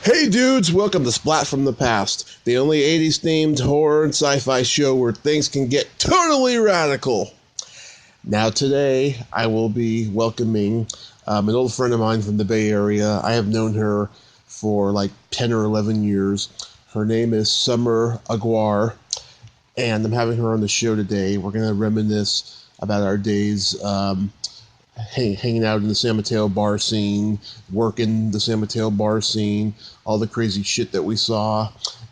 Hey dudes, welcome to Splat from the Past, the only 80s themed horror and sci-fi show where things can get totally radical. Now today, I will be welcoming an old friend of mine from the Bay Area. I have known her for like 10 or 11 years. Her name is Summer Aguiar, and I'm having her on the show today. We're going to reminisce about our days hanging out in the San Mateo bar scene, working the San Mateo bar scene, all the crazy shit that we saw.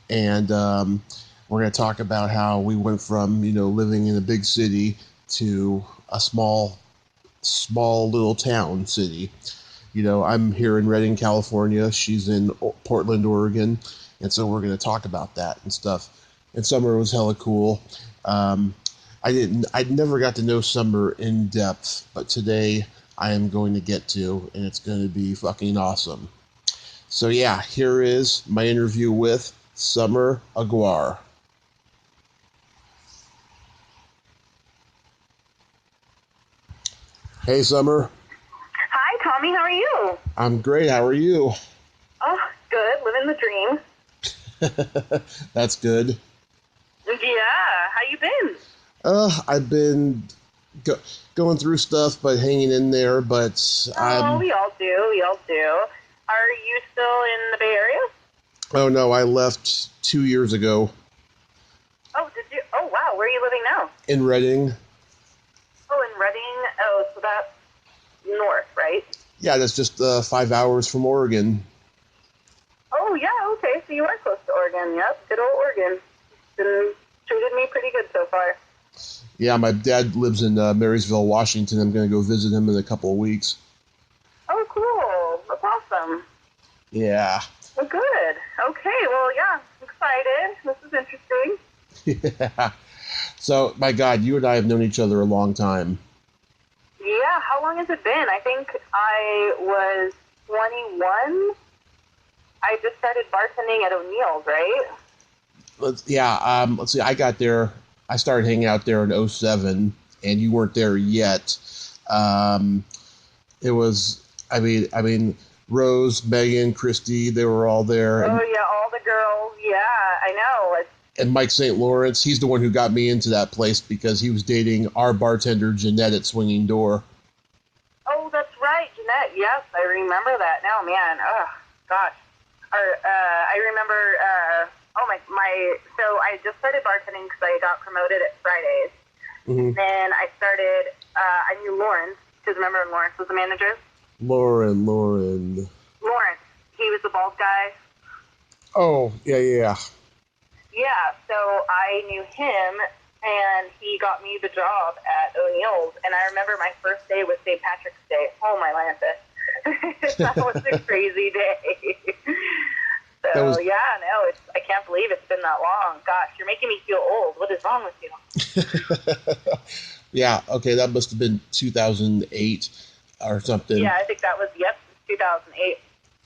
And we're going to talk about how we went from, living in a big city to a small little town city. I'm here in Redding, California. She's in Portland, Oregon. And so we're going to talk about that and stuff. And Summer was hella cool. I never got to know Summer in depth, but today I am going to get to, and it's going to be fucking awesome. So yeah, here is my interview with Summer Aguiar. Hey, Summer. Hi, Tommy. How are you? I'm great. How are you? Oh, good. Living the dream. That's good. Yeah. How you been? I've been going through stuff, but hanging in there. But we all do. We all do. Are you still in the Bay Area? Oh no, I left 2 years ago. Oh, did you? Oh, wow. Where are you living now? In Redding. Oh, in Redding. Oh, so that's north, right? Yeah, that's just 5 hours from Oregon. Oh, yeah. Okay. So you are close to Oregon. Yep. Good old Oregon. Been treated me pretty good so far. Yeah, my dad lives in Marysville, Washington. I'm going to go visit him in a couple of weeks. Oh, cool. That's awesome. Yeah. Well, good. Okay. Well, yeah. I'm excited. This is interesting. Yeah. So, my God, you and I have known each other a long time. Yeah. How long has it been? I think I was 21. I just started bartending at O'Neill's, right? Let's see. I started hanging out there in 2007, and you weren't there yet. It was, Rose, Megan, Christy, they were all there. Oh, yeah, all the girls. Yeah, I know. And Mike St. Lawrence, he's the one who got me into that place because he was dating our bartender, Jeanette, at Swinging Door. Oh, that's right, Jeanette. Yes, I remember that now, man. Oh, gosh. I remember... so I just started bartending because I got promoted at Fridays. Mm-hmm. Then I started, I knew Lawrence, because remember when Lawrence was the manager? Lawrence. He was the bald guy. Oh, yeah. Yeah, so I knew him, and he got me the job at O'Neill's. And I remember my first day was St. Patrick's Day. Oh, my Lantis. That was a crazy day. So, I can't believe it's been that long. Gosh, you're making me feel old. What is wrong with you? Yeah, okay, that must have been 2008 or something. Yeah, I think that was, 2008.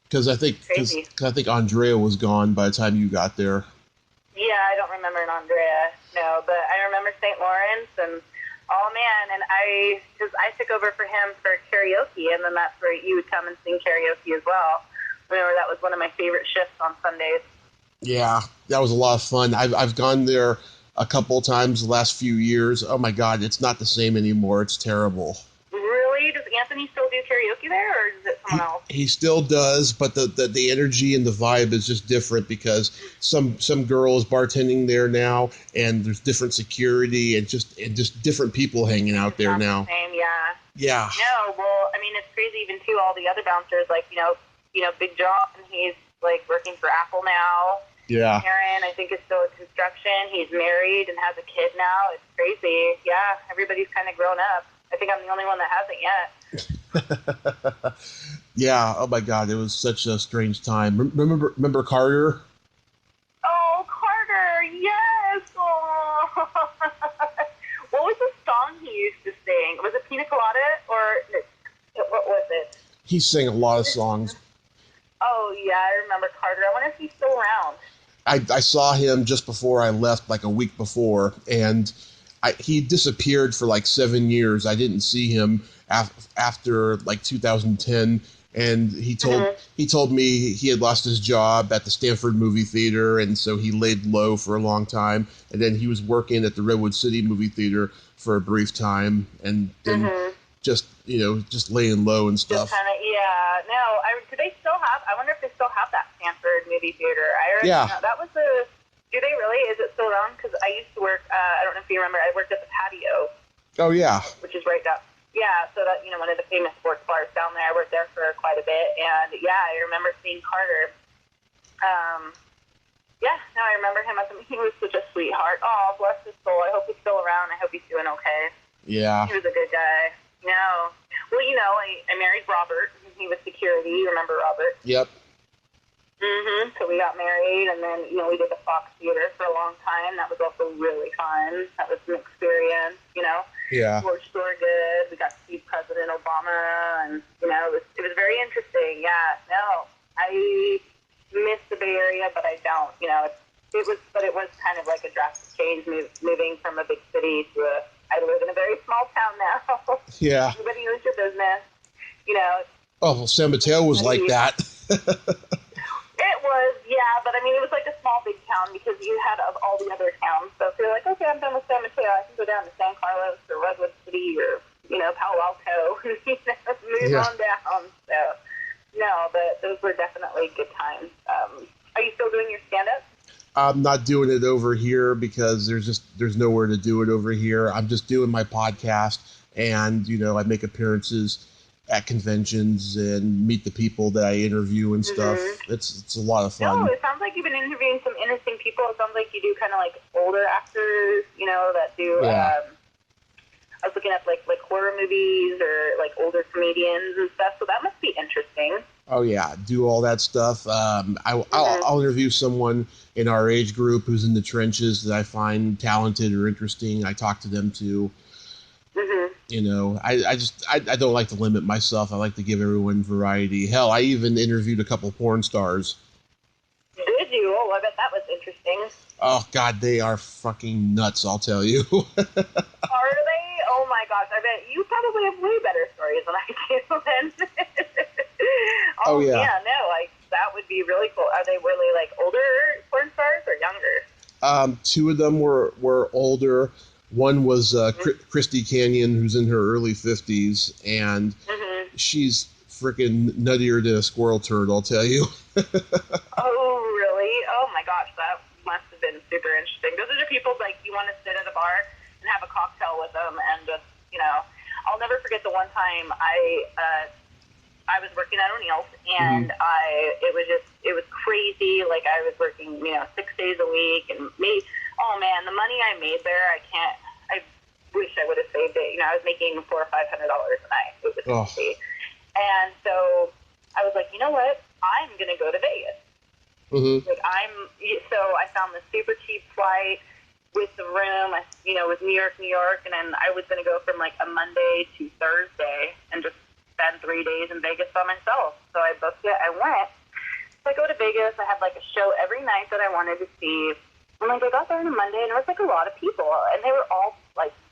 Because I think Andrea was gone by the time you got there. Yeah, I don't remember an Andrea, no, but I remember St. Lawrence, and, oh, man, and because I took over for him for karaoke, and then that's where you would come and sing karaoke as well. Remember, that was one of my favorite shifts on Sundays. Yeah, that was a lot of fun. I've gone there a couple times the last few years. Oh my God, it's not the same anymore. It's terrible. Really? Does Anthony still do karaoke there, or is it someone else? He still does, but the energy and the vibe is just different because some girl is bartending there now, and there's different security and just different people hanging out there now. The same, yeah. Yeah. No, well, I mean, it's crazy even too. All the other bouncers, like Big John, he's like working for Apple now. Yeah. Aaron, I think, is still in construction. He's married and has a kid now. It's crazy. Yeah, everybody's kind of grown up. I think I'm the only one that hasn't yet. Yeah. Oh my God, it was such a strange time. Remember Carter? Oh, Carter, yes. Oh. What was the song he used to sing? Was it Pina Colada or what was it? He sang a lot of songs. Oh, yeah, I remember Carter. I wonder if he's still around. I saw him just before I left, like a week before, and he disappeared for like 7 years. I didn't see him after like 2010, And he told me he had lost his job at the Stanford movie theater, and so he laid low for a long time. And then he was working at the Redwood City movie theater for a brief time, and then just laying low and stuff. Just kind of, yeah. No, do they still have? I wonder if they still have that Stanford movie theater. That was the. Do they really? Is it still around? Because I used to work. I don't know if you remember. I worked at the Patio. Oh yeah. Which is right down. Yeah, so that, one of the famous sports bars down there. I worked there for quite a bit, and yeah, I remember seeing Carter. I remember him. He was such a sweetheart. Oh, bless his soul. I hope he's still around. I hope he's doing okay. Yeah. He was a good guy. No. Well, I married Robert. He was security. Remember Robert? Yep. So we got married, and then, we did the Fox Theater for a long time. That was also really fun. That was an experience, Yeah. George Thorogood. We got to see President Obama, and, it was very interesting. Yeah, no, I miss the Bay Area, but I don't, it was kind of like a drastic change moving from a big city to I live in a very small town now. Yeah. Everybody knows your business, Oh, well, San Mateo was like that. It was, yeah, but it was like a small, big town because you had all the other towns. So if you're like, okay, I'm done with San Mateo, I can go down to San Carlos or Redwood City or, Palo Alto, move on down. So, no, but those were definitely good times. Are you still doing your stand-up? I'm not doing it over here because there's nowhere to do it over here. I'm just doing my podcast, and, I make appearances at conventions and meet the people that I interview and stuff. It's a lot of fun. No, it sounds like you've been interviewing some interesting people. It sounds like you do kind of like older actors, that do. Yeah. I was looking at like horror movies or like older comedians and stuff. So that must be interesting. Oh yeah, do all that stuff. I'll interview someone in our age group who's in the trenches that I find talented or interesting. I talk to them too. I don't like to limit myself. I like to give everyone variety. Hell, I even interviewed a couple porn stars. Did you? Oh, I bet that was interesting. Oh, God, they are fucking nuts, I'll tell you. Are they? Oh, my gosh. I bet you probably have way better stories than I do then. Oh, yeah. Yeah, no, that would be really cool. Are they really, older porn stars or younger? Two of them were older. One was Christy Canyon, who's in her early 50s, and she's freaking nuttier than a squirrel turd, I'll tell you. Oh, really? Oh, my gosh, that must have been super interesting. Those are the people, you want to sit at a bar and have a cocktail with them and just, I'll never forget the one time I was working at O'Neill's, and it was crazy. I was working, 6 days a week, and oh man, the money I made there, I wish I would have saved it. I was making $400 or $500 a night. It was crazy. And so I was like, you know what? I'm going to go to Vegas. So I found the super cheap flight with the room, with New York, and then I was going to go from a Monday to Thursday and just spend 3 days in Vegas by myself. So I booked it. I went. So I go to Vegas. I had a show every night that I wanted to see. And I got there on a Monday, and there was a lot of people, and they were all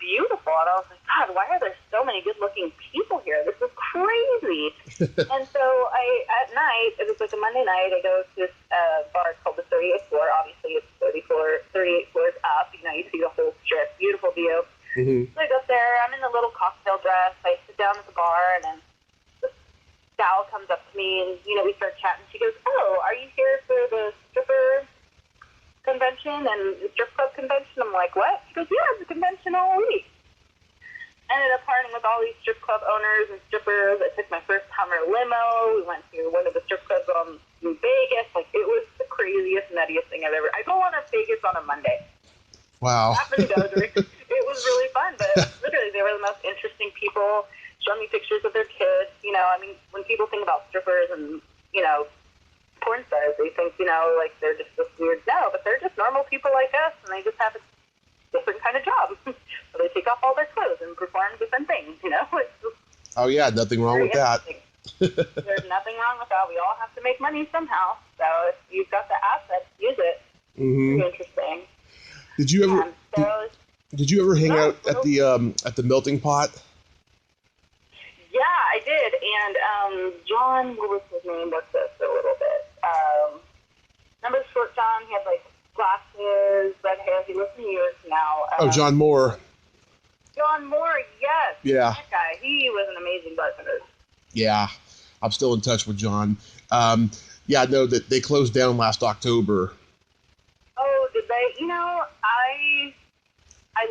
beautiful. And I was like, God, why are there so many good-looking people here? This is crazy. And so at night, it was a Monday night. I go to this bar called the 38th floor. Obviously, it's 38 floors up. You see the whole strip, beautiful view. So I go there. I'm in a little cocktail dress. I sit down at the bar, and then this gal comes up to me, and we start chatting. She goes, "Oh, are you here for the stripper convention and the strip club convention?" I'm like, "What?" She goes, "Yeah, it's a convention all week." I ended up partying with all these strip club owners and strippers. I took my first Hummer limo. We went to one of the strip clubs in Vegas. It was the craziest, nuttiest thing I've ever. I go on to Vegas on a Monday. Wow. It was really fun, but literally they were the most interesting people. Showing me pictures of their kids. When people think about strippers and porn stars, they think, they're just this weird. No, but they're just normal people like us, and they just have a different kind of job. So they take off all their clothes and perform different things, It's just oh, yeah, nothing wrong with that. There's nothing wrong with that. We all have to make money somehow. So if you've got the assets, use it. It's interesting. Did you ever hang out at the melting pot? Yeah, I did. And John, what was his name, worked there for a little bit. Remember Short John? He had, like, glasses, red hair. He lives in New York now. Oh, John Moore. John Moore, yes. Yeah. That guy. He was an amazing bartender. Yeah. I'm still in touch with John. Yeah, no, that they closed down last October. Oh, did they? You know, I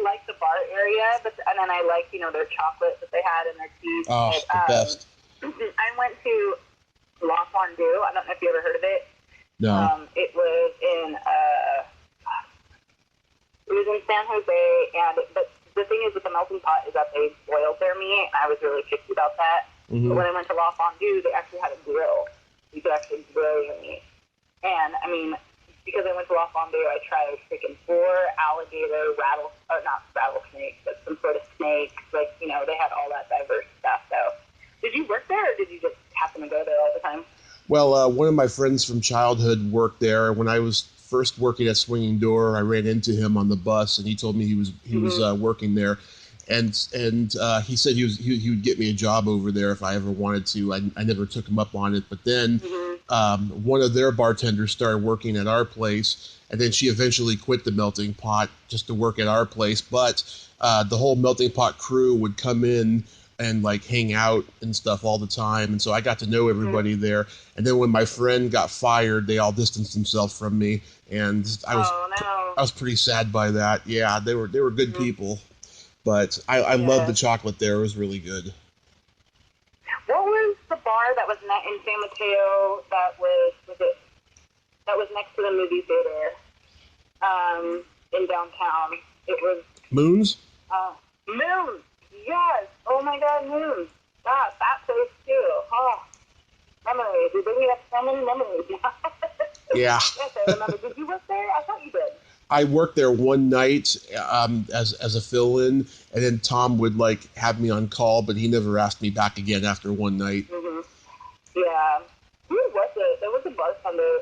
like the bar area, and then I like, their chocolate that they had in their tea. Oh, the best. I went to La Fondue. I don't know if you ever heard of it. No. It was in San Jose, but the thing is with the melting pot is that they boiled their meat, and I was really picky about that. Mm-hmm. But when I went to La Fondue, they actually had a grill. You could actually grill your meat. And, I mean, because I went to La Fondue, I tried freaking 4 alligator not rattlesnakes, but some sort of snakes. Like, they had all that diverse stuff. So, did you work there, or did you just happen to go there all the time? Well, one of my friends from childhood worked there. When I was first working at Swinging Door, I ran into him on the bus, and he told me he was working there. And he said he would get me a job over there if I ever wanted to. I never took him up on it. But then one of their bartenders started working at our place, and then she eventually quit the Melting Pot just to work at our place. But the whole Melting Pot crew would come in and like hang out and stuff all the time. And so I got to know everybody there. And then when my friend got fired, they all distanced themselves from me. And I was pretty sad by that. Yeah, they were good people. But I loved the chocolate there. It was really good. What was the bar that was in San Mateo that was next to the movie theater in downtown? It was Moon's? Moon's. Yes. Oh my God, Moon's. God, that place too. Oh, memories. We have so many memories now. Yeah. Yes, I remember. Did you work there? I thought you did. I worked there one night as a fill-in, and then Tom would like have me on call, but he never asked me back again after one night. Mm-hmm. Yeah. Who was it? There was a bartender.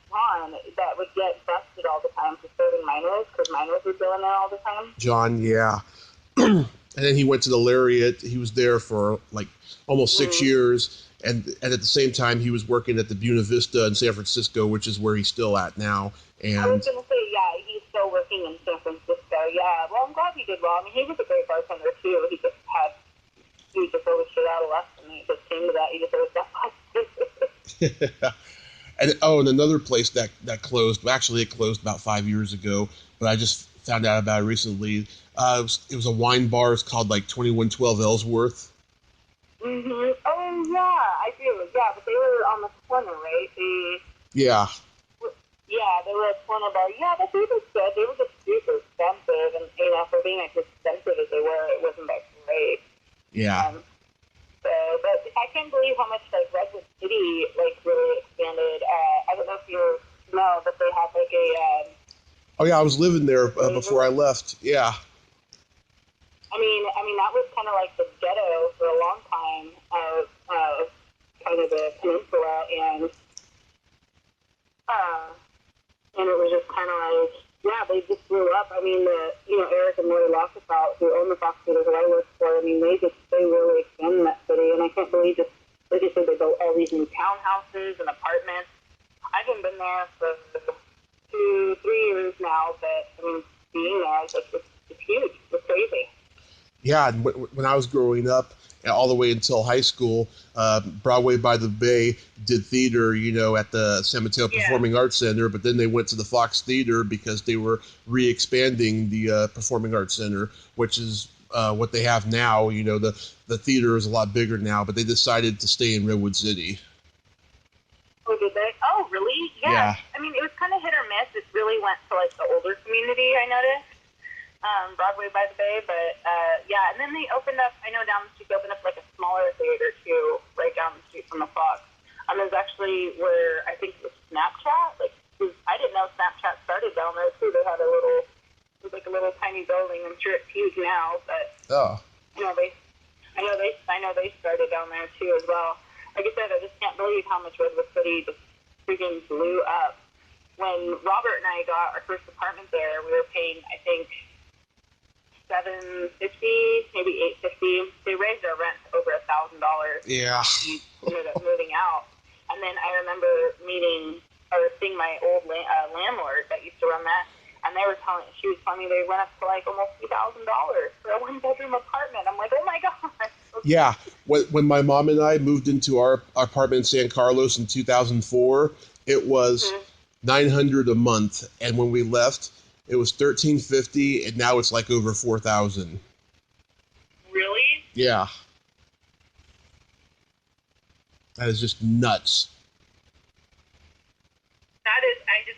John, that would get busted all the time for serving minors, because minors were going there all the time. John, yeah. And then he went to the Lariat. He was there for like almost 6 years, and at the same time he was working at the Buena Vista in San Francisco, which is where he's still at now. And I was going to say, yeah, he's still working in San Francisco. Yeah, well, I'm glad he did well. I mean, he was a great bartender too. He just always shit out of us, and it just came to that. He just always got busted. And another place that closed. Actually, it closed about 5 years ago, but I just found out about it recently. It was a wine bar. It's called like 2112 Ellsworth. Mm-hmm. Oh yeah, I do. Yeah, but they were on the corner, right? Yeah. Yeah, they were a corner bar. Yeah, the food was good. They were just super expensive, and for being as expensive as they were, it wasn't that great. Yeah. But I can't believe how much like Redwood City like really expanded. I don't know if you know, but they have like a. Oh yeah, I was living there before I left. Yeah. I mean that was kind of like the ghetto for a long time of kind of the peninsula, and it was just kind of like, yeah, they just grew up. I mean, Eric and Lori Locketout, who own the Fox Theater that I work for, I mean, they really expanded that city, and I can't believe just, like you said, they built all these new townhouses and apartments. I haven't been there for 2-3 years now, but, I mean, being there, it's huge. It's crazy. Yeah, and when I was growing up, all the way until high school, Broadway by the Bay did theater, at the San Mateo Performing Arts Center, but then they went to the Fox Theater because they were re-expanding the Performing Arts Center, which is what they have now. The theater is a lot bigger now, but they decided to stay in Redwood City. Oh, did they? Oh, really? Yeah. I mean, it was kind of hit or miss. It really went to, like, the older community, I noticed. Broadway by the Bay, but and then they opened up, I know down the street, they opened up like a smaller theater too, right down the street from the Fox. It was actually where I think it was Snapchat, I didn't know Snapchat started down there too. They had it was like a little tiny building. I'm sure it's huge now, but I know they started down there too as well. Like I said, I just can't believe how much Redwood City just freaking blew up. When Robert and I got our first apartment there, we were paying, I think, $7 $750, maybe $850. They raised their rent to over $1,000. Yeah. We ended up moving out. And then I remember seeing my old landlord that used to run that, and she was telling me they went up to like almost $2,000 for a one-bedroom apartment. I'm like, oh my God. Yeah. When my mom and I moved into our apartment in San Carlos in 2004, it was $900 a month, and when we left, it was $1,350, and now it's like over $4,000. Really? Yeah. That is just nuts.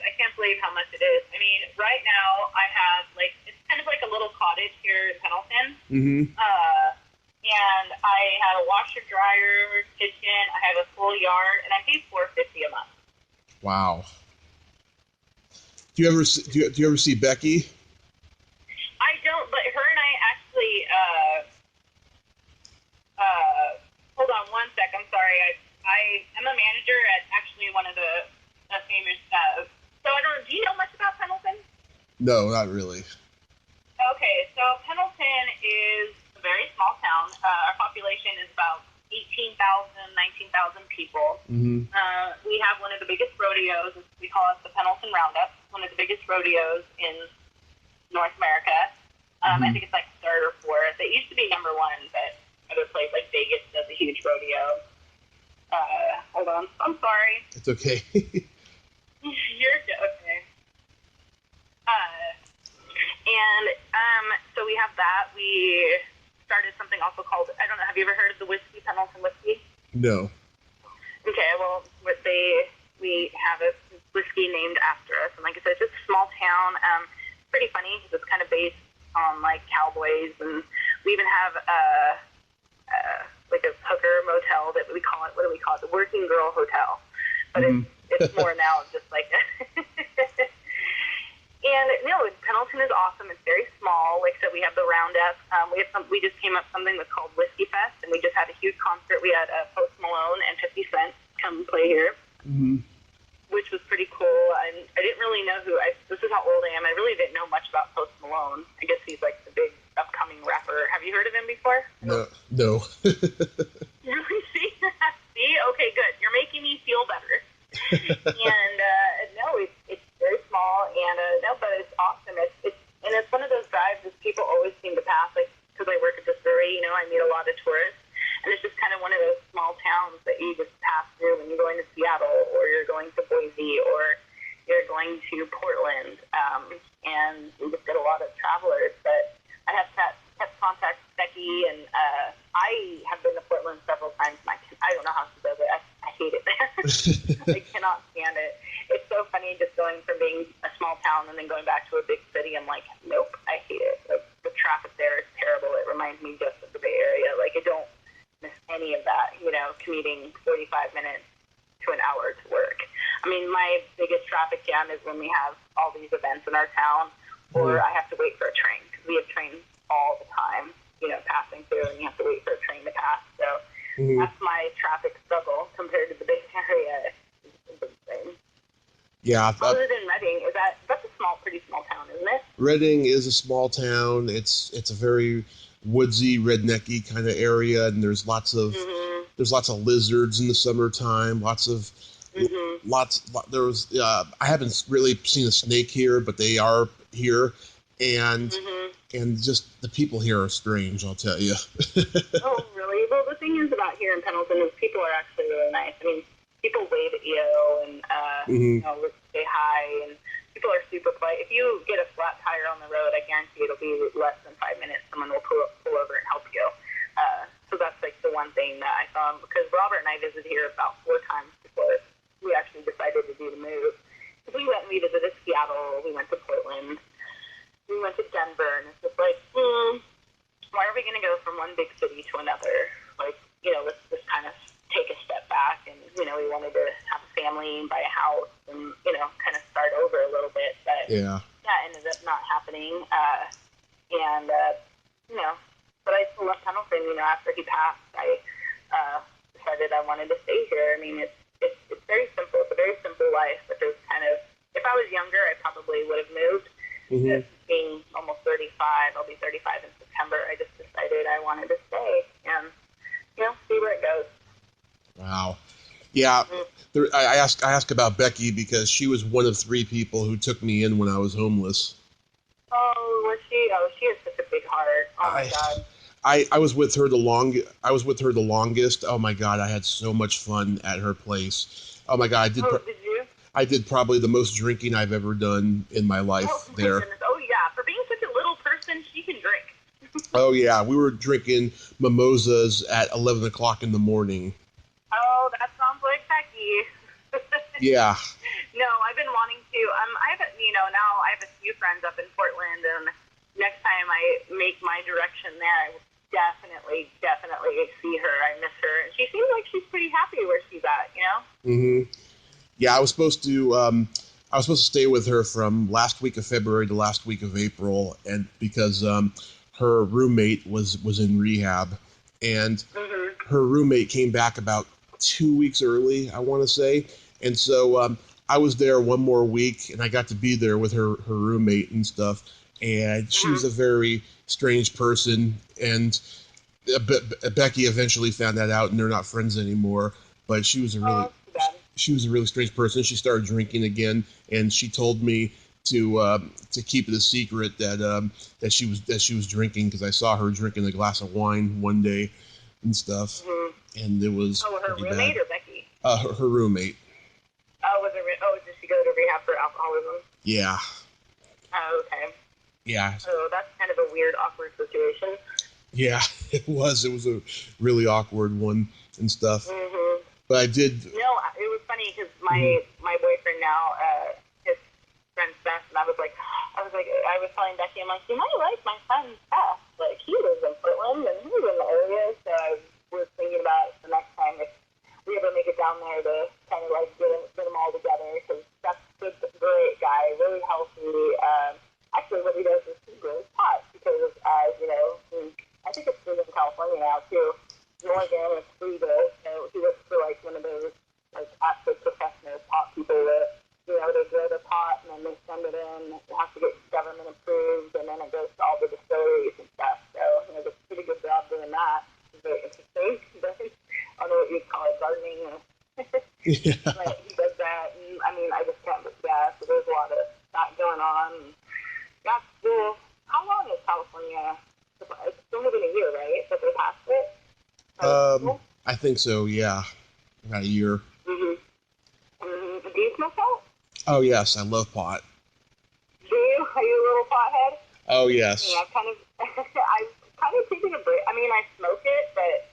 I can't believe how much it is. I mean, right now I have it's kind of like a little cottage here in Pendleton. Mm-hmm. And I have a washer, dryer, kitchen. I have a full yard, and I pay $450 a month. Wow. Do you ever see Becky? I don't, but her and I actually. Hold on one sec. I'm sorry. I'm a manager at actually one of the famous. So I don't. Do you know much about Pendleton? No, not really. Okay, so Pendleton is a very small town. Our population is about 18,000, 19,000 people. Mm-hmm. We have one of the biggest rodeos. We call it the Pendleton Roundup. One of the biggest rodeos in North America. I think it's like third or fourth. It used to be number one, but other place like Vegas does a huge rodeo. Hold on. I'm sorry. It's okay. You're okay. So we have that. We started something also called, I don't know, have you ever heard of the whiskey, Pendleton whiskey? No. Okay, well, we have a whiskey named after us. And like I said, it's just a small town. Pretty funny because it's kind of based on like cowboys. And we even have like a hooker motel that we call it, what do we call it? The Working Girl Hotel. But it's more now just like And no, Pendleton is awesome. It's very small. Like I said, we have the Roundup. We just came up with something that's called Whiskey Fest, and we just had a huge concert. We had Post Malone and 50 Cent come play here, which was pretty cool. And I didn't really know this is how old I am. I really didn't know much about Post Malone. I guess he's like the big upcoming rapper. Have you heard of him before? No. Really? See? Okay, good. You're making me feel better. And no, it's very small, and but it's awesome. It's one of those drives that people always seem to pass, like because I work at this brewery. I meet a lot of tourists, and it's just kind of one of those small towns that you just pass through when you're going to Seattle, or you're going to Boise, or you're going to Portland, and we just get a lot of travelers. But I have kept contact with Becky, and I have been to Portland several times, and I don't know how she does it. I hate it there. I cannot stand it. It's so funny just going from being a small town and then going back to a big city. I'm like, nope, I hate it. The traffic there is terrible. It reminds me just of the Bay Area. Like, I don't miss any of that, commuting 45 minutes to an hour to work. I mean, my biggest traffic jam is when we have all these events in our town, or I have to wait for a train, because we have trains all the time, passing through, and you have to wait for a train to pass. So that's my traffic struggle compared to the Bay Area. It's insane. Yeah. Other than Reading, that's a pretty small town, isn't it? Reading is a small town. It's a very woodsy, rednecky kind of area, and there's lots of lizards in the summertime. I haven't really seen a snake here, but they are here, and just the people here are strange, I'll tell you. Oh, really? Well, the thing is about here in Pendleton is people are actually really nice. I mean, people wave at you and say hi, and people are super polite. If you get a flat tire on the road, I guarantee it'll be less than 5 minutes. Someone will pull over and help you. So that's like the one thing that I saw, because Robert and I visited here about 4 times before we actually decided to do the move. We went and we visited Seattle. We went to Portland. We went to Denver, and it's just like, why are we going to go from one big city to another? Like, let's just kind of take a step back, and we wanted to have a family and buy a house and kind of start over a little bit, but that ended up not happening. But I still left Pendleton. After he passed, I decided I wanted to stay here. I mean, it's very simple. It's a very simple life, but there's kind of, if I was younger, I probably would have moved. Being almost 35, I'll be 35 in September, I just decided I wanted to stay and, see where it goes. Wow. Yeah. I asked about Becky because she was one of 3 people who took me in when I was homeless. Oh, was she? Oh, she has such a big heart. Oh my God. I was with her the longest. Oh my God, I had so much fun at her place. Oh my God, Did you? I did probably the most drinking I've ever done in my life there. Goodness. Oh yeah, for being such a little person, she can drink. Oh yeah, we were drinking mimosas at 11 o'clock in the morning. Oh, that sounds like Becky. Yeah. No, I've been wanting to. Now I have a few friends up in Portland, and next time I make my direction there, I will definitely see her. I miss her, and she seems like she's pretty happy where she's at. Mm-hmm. Yeah, I was supposed to stay with her from last week of February to last week of April, and because her roommate was in rehab, and her roommate came back about 2 weeks early, I want to say, and so I was there one more week, and I got to be there with her roommate and stuff, and she was a very strange person, and Becky eventually found that out, and they're not friends anymore. But she was a really strange person. She started drinking again, and she told me to keep it a secret that she was drinking, because I saw her drinking a glass of wine one day and stuff, and it was her roommate bad. Or Becky? Her roommate. Did she go to rehab for alcoholism? Yeah. Oh, okay. Yeah. Oh, that's kind of a weird, awkward situation. Yeah, it was. It was a really awkward one and stuff. But I did. No, it was funny because my boyfriend now, his friend's Beth, and I was telling Becky, I'm like, you might like my friend's Beth. Like, he lives in Portland and he was in the area, so I was thinking about the next time if we ever make it down there to kind of like get them all together, because that's a great guy, really healthy. Actually, what he does is he grows pot, because I think it's legal in California now too. In Oregon, it's legal. So he works for like one of those like absolute professional pot people that they grow the pot and then they send it in. It has to get government approved, and then it goes to all the distilleries and stuff. So he does a pretty good job doing that. It's very interesting. I don't know what you'd call it, gardening. Yeah. But he does that, and I just can't. Yeah, so there's a lot of that going on. That's cool. How long is California? It's only been a year, right? That they passed it? I think so, yeah. About a year. Do you smoke pot? Oh, yes, I love pot. Do you? Are you a little pothead? Oh, yes. Yeah, I've kind of taken a break. I smoke it, but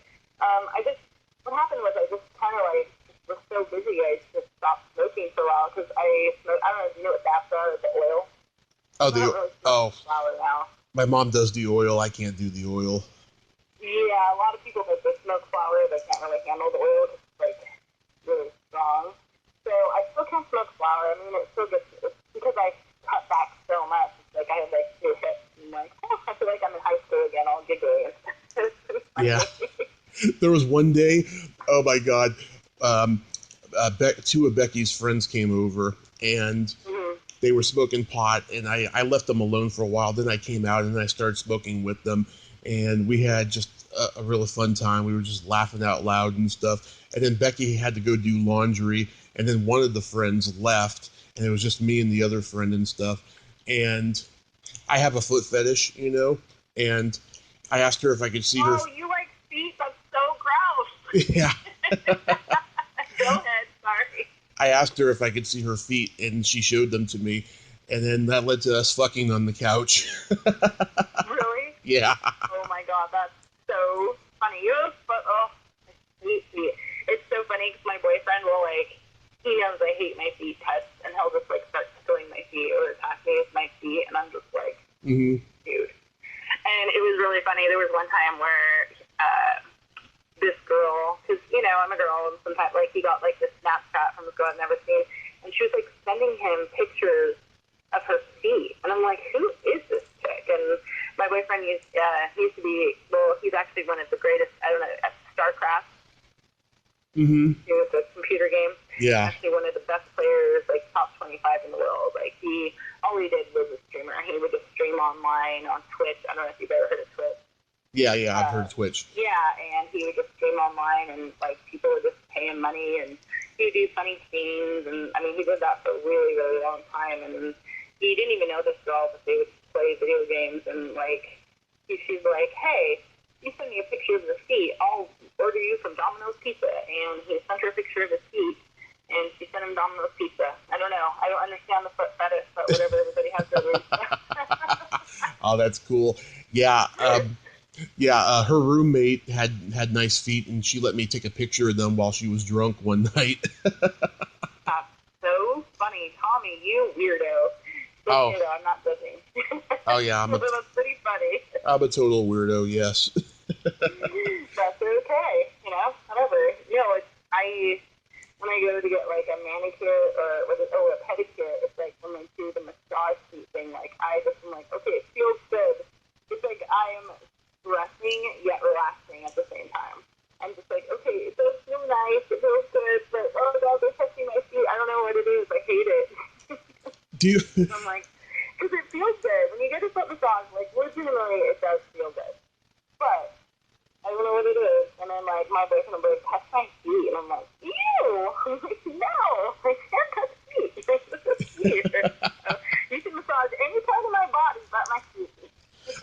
what happened was I just kind of like was so busy, I just stopped smoking for a while, because I don't know if you know what baths are, the oil. Flower now. My mom does the oil. I can't do the oil. Yeah, a lot of people that smoke flower, they can't really handle the oil. It's like really strong. So I still can't smoke flower. It still gets, it's because I cut back so much. It's like I had like 2 hits, and I feel like I'm in high school again, all giggly. Yeah. There was one day, oh my God, 2 of Becky's friends came over, and they were smoking pot, and I left them alone for a while. Then I came out and I started smoking with them, and we had just a really fun time. We were just laughing out loud and stuff. And then Becky had to go do laundry, and then one of the friends left, and it was just me and the other friend and stuff. And I have a foot fetish, and I asked her if I could see her. Oh, you like feet? That's so gross. Yeah. Go ahead, sorry. I asked her if I could see her feet, and she showed them to me, and then that led to us fucking on the couch. Really? Yeah. Oh my God, that's so funny. I hate feet. It's so funny because my boyfriend will he knows I hate my feet touched, and he'll just start tickling my feet or attack me with my feet, and I'm just like, dude. And it was really funny. There was one time where this girl, because I'm a girl, and sometimes he got this Snapchat from this girl I've never seen, and she was sending him pictures of her feet, and I'm like, who is this chick? And my boyfriend used to be, he's actually one of the greatest, I don't know, at StarCraft. It was a computer game. Yeah. Actually one of the best players, top 25 in the world. All he did was a streamer. He would just stream online on Twitch. I don't know if you've ever heard of Twitch. Yeah, yeah, I've heard Twitch. Yeah, and he would just stream online, and like people would just pay him money, and he would do funny scenes, and I mean he did that for a really, really long time, and he didn't even know this girl, but they would play video games, and like she's like, hey, you send me a picture of your feet, I'll order you from Domino's Pizza, and he sent her a picture of his feet, and she sent him Domino's Pizza. I don't know, I don't understand the foot fetish, but whatever, everybody has their rules. Oh, that's cool. Yeah. Yeah, her roommate had nice feet, and she let me take a picture of them while she was drunk one night. That's so funny. Tommy, you weirdo. Oh. Weirdo, I'm not judging. Oh, yeah. That's pretty funny. I'm a total weirdo, yes. That's okay. You know, whatever. You know, when I go to get, like, a manicure or a pedicure, it's like when they do the massage seat thing, like, I just am like, okay, it feels good. It's like I am stressing yet relaxing at the same time. I'm just like, okay, it does feel nice, it feels good, but oh god, they're touching my feet. I don't know what it is. I hate it. Do you? I'm like, because it feels good when you get a foot massage. Like legitimately, it does feel good, but I don't know what it is. And then like my boyfriend will be like, touch my feet, and I'm like, ew. I'm like, no, I can't touch feet. This is weird. You can massage any part of my body but my feet.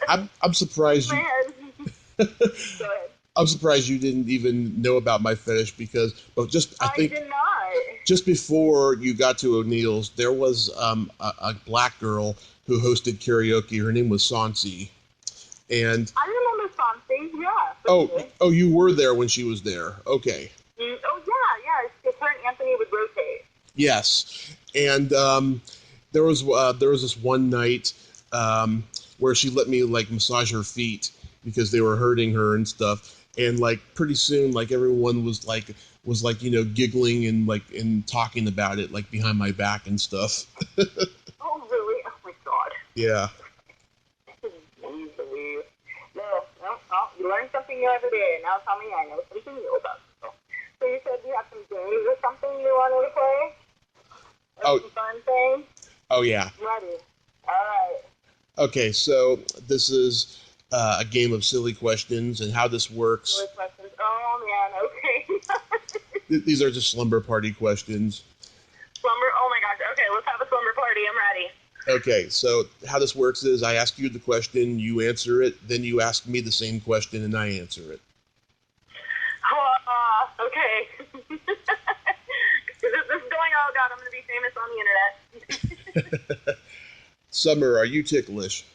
I'm surprised you. Go ahead. I'm surprised you didn't even know about my fetish because, I think did not. just before you got to O'Neill's, there was a black girl who hosted karaoke. Her name was Sansi, and I remember Sansi. Yeah. Oh, you were there when she was there. Okay. Yeah. Her and Anthony would rotate. Yes, and there was this one night where she let me like massage her feet because they were hurting her and stuff. And like pretty soon, like everyone was like giggling and talking about it like behind my back and stuff. Oh really? Oh my god. Yeah. No, you learn something new every day. Now tell me I know something new about it. So you said you have some games or something you wanted to play? Or some fun thing? Oh yeah. I'm ready. All right. Okay, so this is a game of silly questions, and how this works. Silly questions. Oh man. Okay. These are just slumber party questions. Slumber? Oh my gosh. Okay, let's have a slumber party. I'm ready. Okay, so how this works is I ask you the question, you answer it, then you ask me the same question, and I answer it. Okay. This is going, oh god, I'm going to be famous on the internet. Summer, are you ticklish?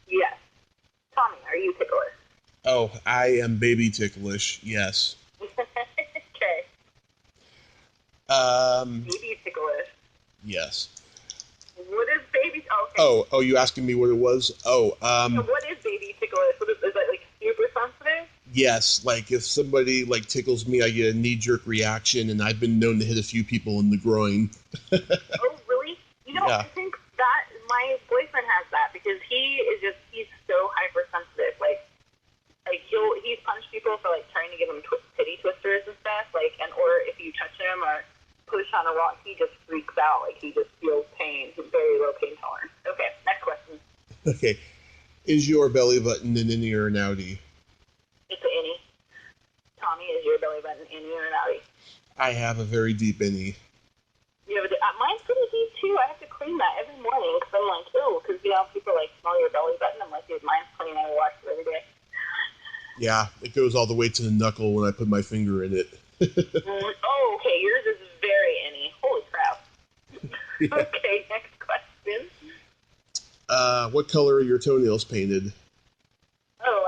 Yes. Tommy, are you ticklish? Oh, I am baby ticklish, yes. Okay. Baby ticklish. Yes. What is baby? Oh, okay. Oh, you asking me what it was? So what is baby ticklish? Is that like super sensitive? Yes, like if somebody like tickles me, I get a knee-jerk reaction, and I've been known to hit a few people in the groin. Oh, really? You know, yeah. I think that my boyfriend has that because he's so hypersensitive. Like he's punched people for like trying to give him titty twisters and stuff. Like, or if you touch him or push on a rock, he just freaks out. Like he just feels pain. He's very low pain tolerance. Okay, next question. Okay, is your belly button an innie or an outie? It's an innie. Tommy, is your belly button innie or an outie? I have a very deep innie. You have mine's pretty deep too. I have to clean that every morning because I'm like, ew, because you know people like smell your belly button. I'm like, dude, mine's clean. I wash it every day. Yeah, it goes all the way to the knuckle when I put my finger in it. Oh, okay. Yours is very innie. Holy crap. Yeah. Okay, next question. What color are your toenails painted? Oh,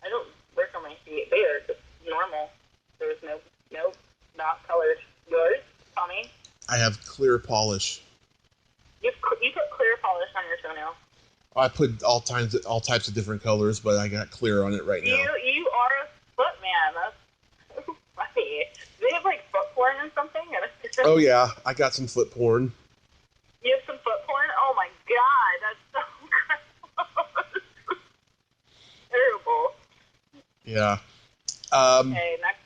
I don't work on my feet. They are just normal. There's no, not colored. Yours, Tommy? I have clear polish. You put clear polish on your toenail. I put all types of different colors, but I got clear on it right now. You are a foot man. That's so funny. Do they have like foot porn or something? Oh yeah, I got some foot porn. You have some foot porn? Oh my god, that's so gross. Terrible. Yeah. Okay, next.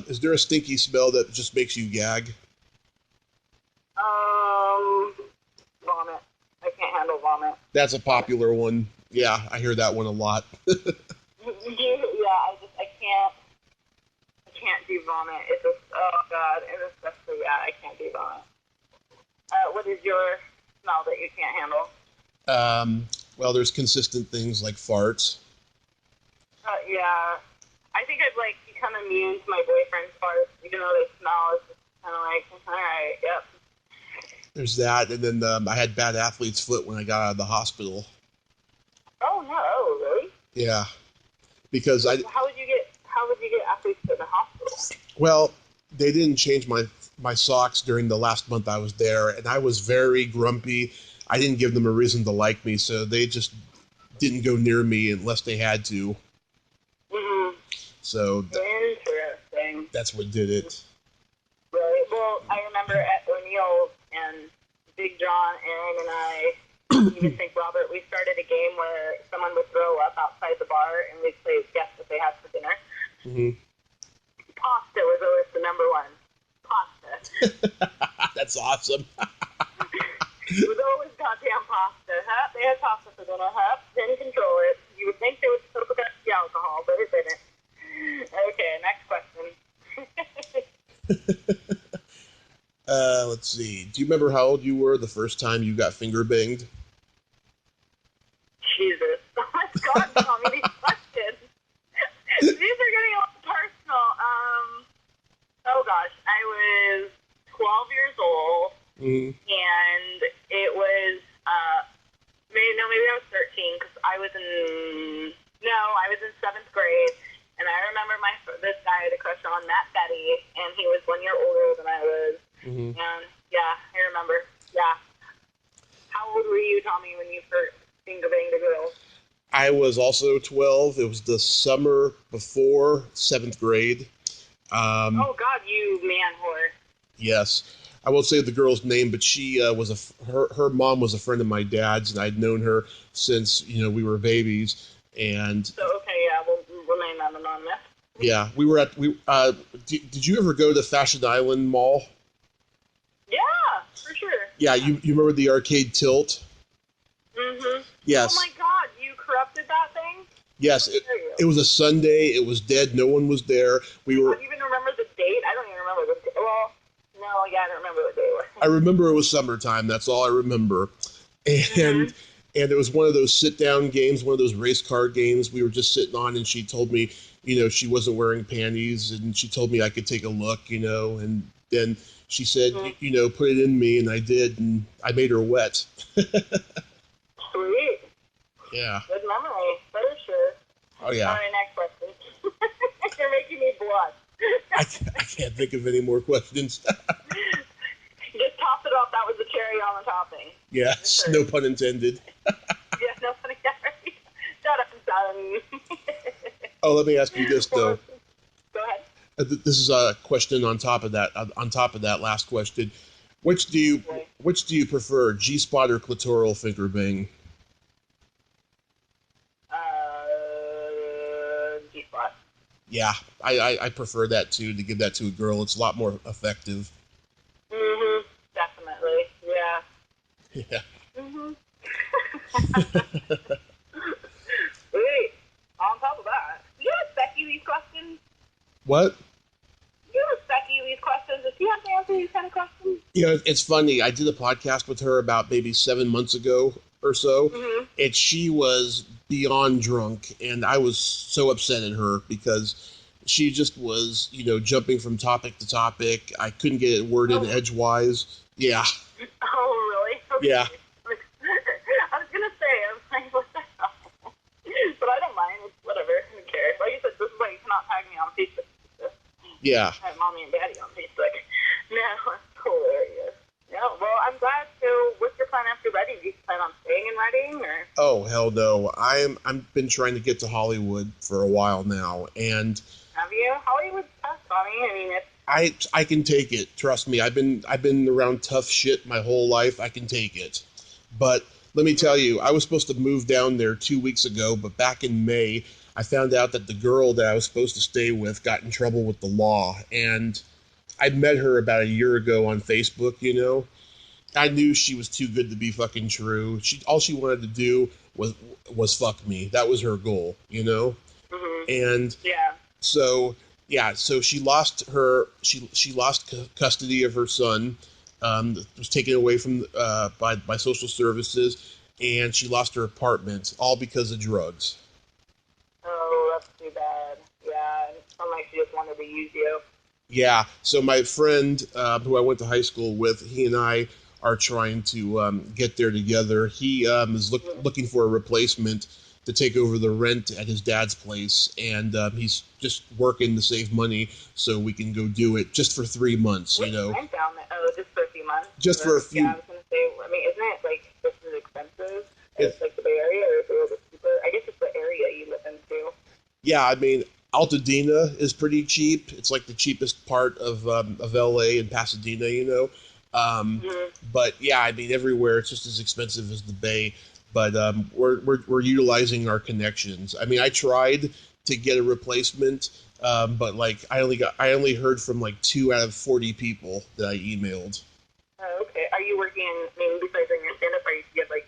Is there a stinky smell that just makes you gag? Vomit. I can't handle vomit. That's a popular one. Yeah, I hear that one a lot. I can't do vomit. It's just, oh god, it is especially, I can't do vomit. What is your smell that you can't handle? Well, there's consistent things like farts. Yeah. I think I've, like, become immune to my boyfriend's farts, even though they smell. It's just kind of like, alright, yep. There's that, and then I had bad athlete's foot when I got out of the hospital. Oh, no, really? Yeah. Because How would you get athlete's foot in the hospital? Well, they didn't change my socks during the last month I was there, and I was very grumpy. I didn't give them a reason to like me, so they just didn't go near me unless they had to. Mm-hmm. So Interesting. That's what did it. Really? Well, I remember at O'Neill's, and Big John, Aaron, and I, even think Robert, we started a game where someone would throw up outside the bar, and we'd play guess what they had for dinner. Mm-hmm. Pasta was always the number one. Pasta. That's awesome. It was always goddamn pasta. Huh? They had pasta for dinner. Huh? Didn't control it. You would think they would soak up the alcohol, but it didn't. Okay, next question. Let's see. Do you remember how old you were the first time you got finger banged? Jesus. Oh my god, Tommy, these questions. These are getting a little personal. Oh gosh, I was 12 years old, and it was, maybe I was 13, because I was in 7th grade, and I remember this guy I had a crush on, Matt Betty, and he was 1 year older than I was, and yeah, I remember, yeah. How old were you, Tommy, when you first finger banged a girl? I was also 12. It was the summer before 7th grade. Oh God, you man whore. Yes. I won't say the girl's name, but she her mom was a friend of my dad's, and I'd known her since, we were babies. And so, okay, yeah, we'll remain anonymous. Yeah, did you ever go to Fashion Island Mall? Yeah, for sure. Yeah, you remember the arcade tilt? Mm-hmm. Yes. Oh my God, you corrupted that thing? Yes, it was a Sunday. It was dead. No one was there. Do you even remember the date? I don't even remember the date. Well, no, yeah, I don't remember what day it was. I remember it was summertime. That's all I remember. And it was one of those sit-down games, one of those race car games we were just sitting on, and she told me, she wasn't wearing panties, and she told me I could take a look, and then she said, put it in me, and I did, and I made her wet. Sweet. Yeah. Good memory, for sure. Oh, yeah. All right, next question. You're making me blush. I can't think of any more questions. Just toss it off. That was the cherry on the topping. Yes, no pun intended. Yeah, no pun intended. Shut up, son. Oh, let me ask you this, though. Go ahead. This is a question on top of that last question. Which do you prefer, G-spot or clitoral finger bang? G-spot. Yeah, I prefer that too, to give that to a girl. It's a lot more effective. Mm-hmm. Definitely. Yeah. Yeah. Mm-hmm. Wait. On top of that, you ask Becky these questions? What? You ask Becky these questions? Does she have to answer these kind of questions? It's funny. I did a podcast with her about maybe 7 months ago or so, and she was beyond drunk, and I was so upset at her because she just was, jumping from topic to topic. I couldn't get it worded edgewise. Yeah. Oh, really? Okay. Yeah. I was going to say, I was like, what the hell? But I don't mind. It's whatever. I don't care. Like you said, this is why you cannot tag me on Facebook. Yeah. I have mommy and daddy on Facebook. No, that's hilarious. Yeah, well, I'm glad. So, what's your plan after Reading? Do you plan on staying in Reading, or? Oh, hell no. I've been trying to get to Hollywood for a while now, and have you? Hollywood's tough, Tommy. I mean, it's... I can take it. Trust me. I've been around tough shit my whole life. I can take it. But let me tell you, I was supposed to move down there 2 weeks ago, but back in May, I found out that the girl that I was supposed to stay with got in trouble with the law, and I met her about a year ago on Facebook, I knew she was too good to be fucking true. All she wanted to do was fuck me. That was her goal, you know? And Yeah. so she lost custody of her son. Was taken away from by social services, and she lost her apartment, all because of drugs. Oh, that's too bad. Yeah, it sounded like she just wanted to use you. Yeah, so my friend who I went to high school with, he and I are trying to get there together. He is looking for a replacement to take over the rent at his dad's place, and he's just working to save money so we can go do it just for 3 months, What's you know. rent down there? Oh, just for a few months? Just for a few. Yeah, I was going to say, I mean, isn't it, like, just as expensive as, It, like, the Bay Area, or is it a little bit cheaper? I guess it's the area you live in, too. Yeah, I mean, Altadena is pretty cheap. It's like the cheapest part of LA and Pasadena, you know. But yeah, I mean, everywhere it's just as expensive as the Bay. But we're utilizing our connections. I mean, I tried to get a replacement, but like I only heard from like 2 out of 40 people that I emailed. Oh, okay. Are you working, I mean, besides doing your stand-up, are you get, like,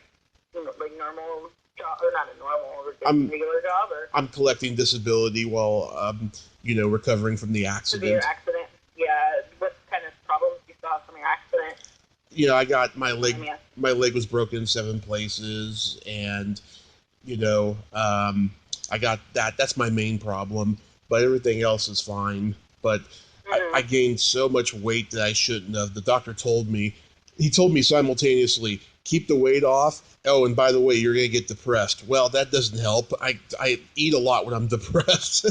you know, like normal job, or not a normal, or just regular job, or? I'm collecting disability while, recovering from the accident. Severe accident? Yeah. What kind of problems you saw from your accident? You know, I got my leg. My leg was broken in 7 places, and I got that. That's my main problem. But everything else is fine. But I gained so much weight that I shouldn't have. The doctor told me. He told me simultaneously, keep the weight off. Oh, and by the way, you're gonna get depressed. Well, that doesn't help. I eat a lot when I'm depressed.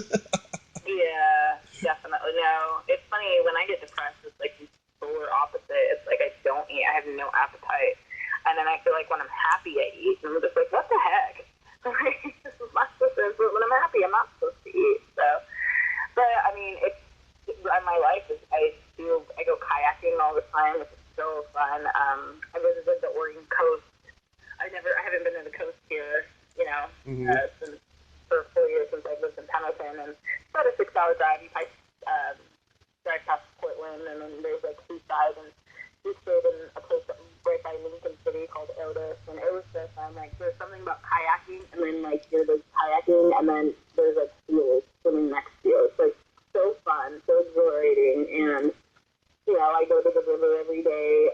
Yeah, definitely. No, it's funny when I get depressed. It's like the polar opposite. It's like I don't eat. I have no appetite, and then I feel like when I'm happy, I eat. And I'm just like, what the heck? This is not supposed to. When I'm happy, I'm not supposed to eat. So, but I mean, my life is I go kayaking all the time. It's so fun. I visited the Oregon coast. I haven't been to the coast here, since for 4 years since I've lived in Pendleton, and it's about a 6-hour drive. You drive past Portland, and then there's like Seaside, and we stayed in a place right by Lincoln City called Otis, and it was so fun. Like there's something about kayaking, and then like there's kayaking, and then there's like seals swimming next to you. It's like so fun, so exhilarating, and I go to the river every day,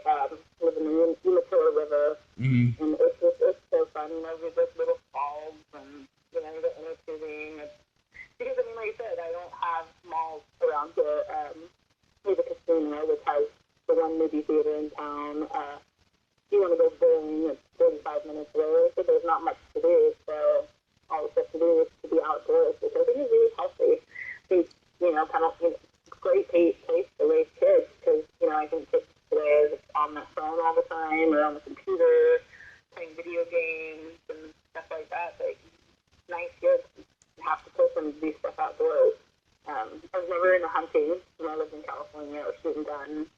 live in the Umatilla River, and it's so fun. There's like little falls, and the inner tubing. Because, I mean, like I said, I don't have malls around here. There's a casino, which has the one movie theater in town. You want to go bowling, it's 45 minutes away, so there's not much to do. So all we have to do is to be outdoors, which I think is really healthy. I think, great place to raise kids, because, I think kids today are just on their phone all the time, or on the computer, playing video games and stuff like that. Like, nice kids have to push them to do stuff outdoors. I was never into hunting when I lived in California, or shooting guns.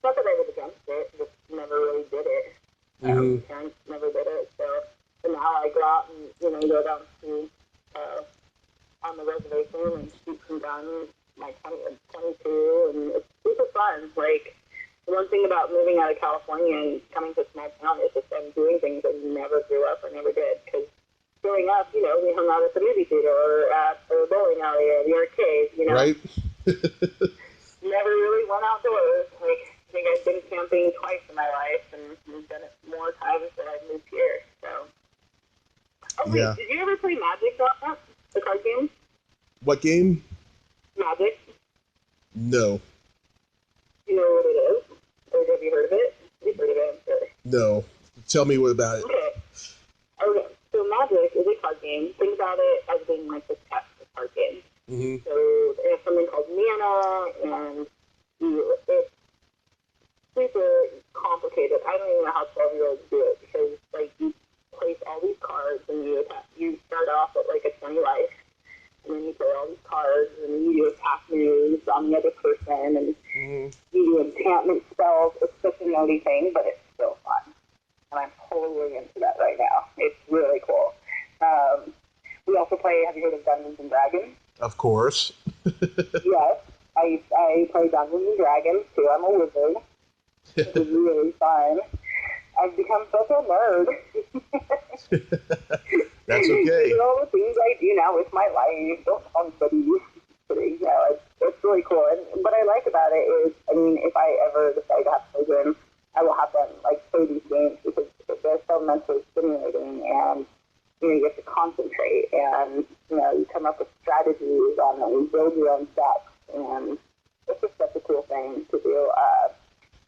Not that I was against it, just never really did it. Parents never did it, so now I go out and, go down to, on the reservation and shoot some guns. My 22, and it's super fun. Like, the one thing about moving out of California and coming to a small town is just I'm doing things I never grew up or never did. Because growing up, we hung out at the movie theater or at the bowling alley or the arcade, Right. Never really went outdoors. Like, I think I've been camping twice in my life, and I've done it more times than I've moved here. So. Oh, wait, did you ever play Magic, the card game? What game? Magic. No. You know what it is? Or have you heard of it? You've heard of it, I'm sure. No. Tell me what about it. Okay. So Magic is a card game. Think about it as being like the chess card game. So there's something called mana, and it's super complicated. I don't even know how 12-year-olds do it, because like you place all these cards, and you start off at like a 20 life. And then you play all these cards, and you do attack moves on the other person, and you do enchantment spells. It's such a nerdy thing, but it's still fun. And I'm totally into that right now. It's really cool. We also play, have you heard of Dungeons & Dragons? Of course. Yes. I play Dungeons & Dragons, too. I'm a wizard. It's really fun. I've become such a nerd. That's okay. These are all the things I do now with my life. Don't tell anybody. Kidding. No, it's really cool. And what I like about it is, I mean, if I ever decide to have children, I will have them like play these games because they're so mentally stimulating, and you have to concentrate, and you come up with strategies on them, you build your own decks, and it's just such a cool thing to do.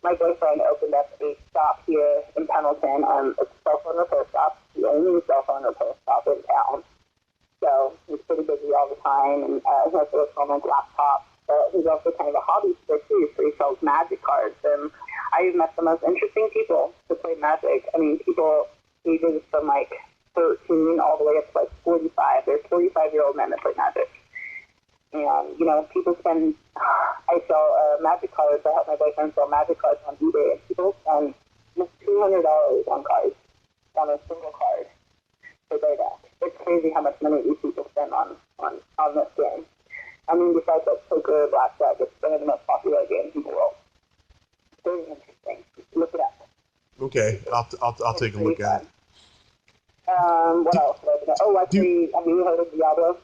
My boyfriend opened up a shop here in Pendleton, it's a cell phone repair shop, the only cell phone repair shop in town. So he's pretty busy all the time, and he has a phone laptop. But he's also kind of a hobbyist too, so he sells magic cards. And I've met the most interesting people to play Magic. I mean, people ages from like 13 all the way up to like 45. There's 45-year-old men that play Magic. And, people spend, I sell Magic cards. I help my boyfriend sell Magic cards on eBay, and people spend almost $200 on cards, on a single card for their deck. It's crazy how much money these people spend on this game. I mean, besides like poker or blackjack, it's one of the most popular games in the world. Very interesting. Look it up. Okay, I'll take a look at it. What else? Have you heard of Diablo?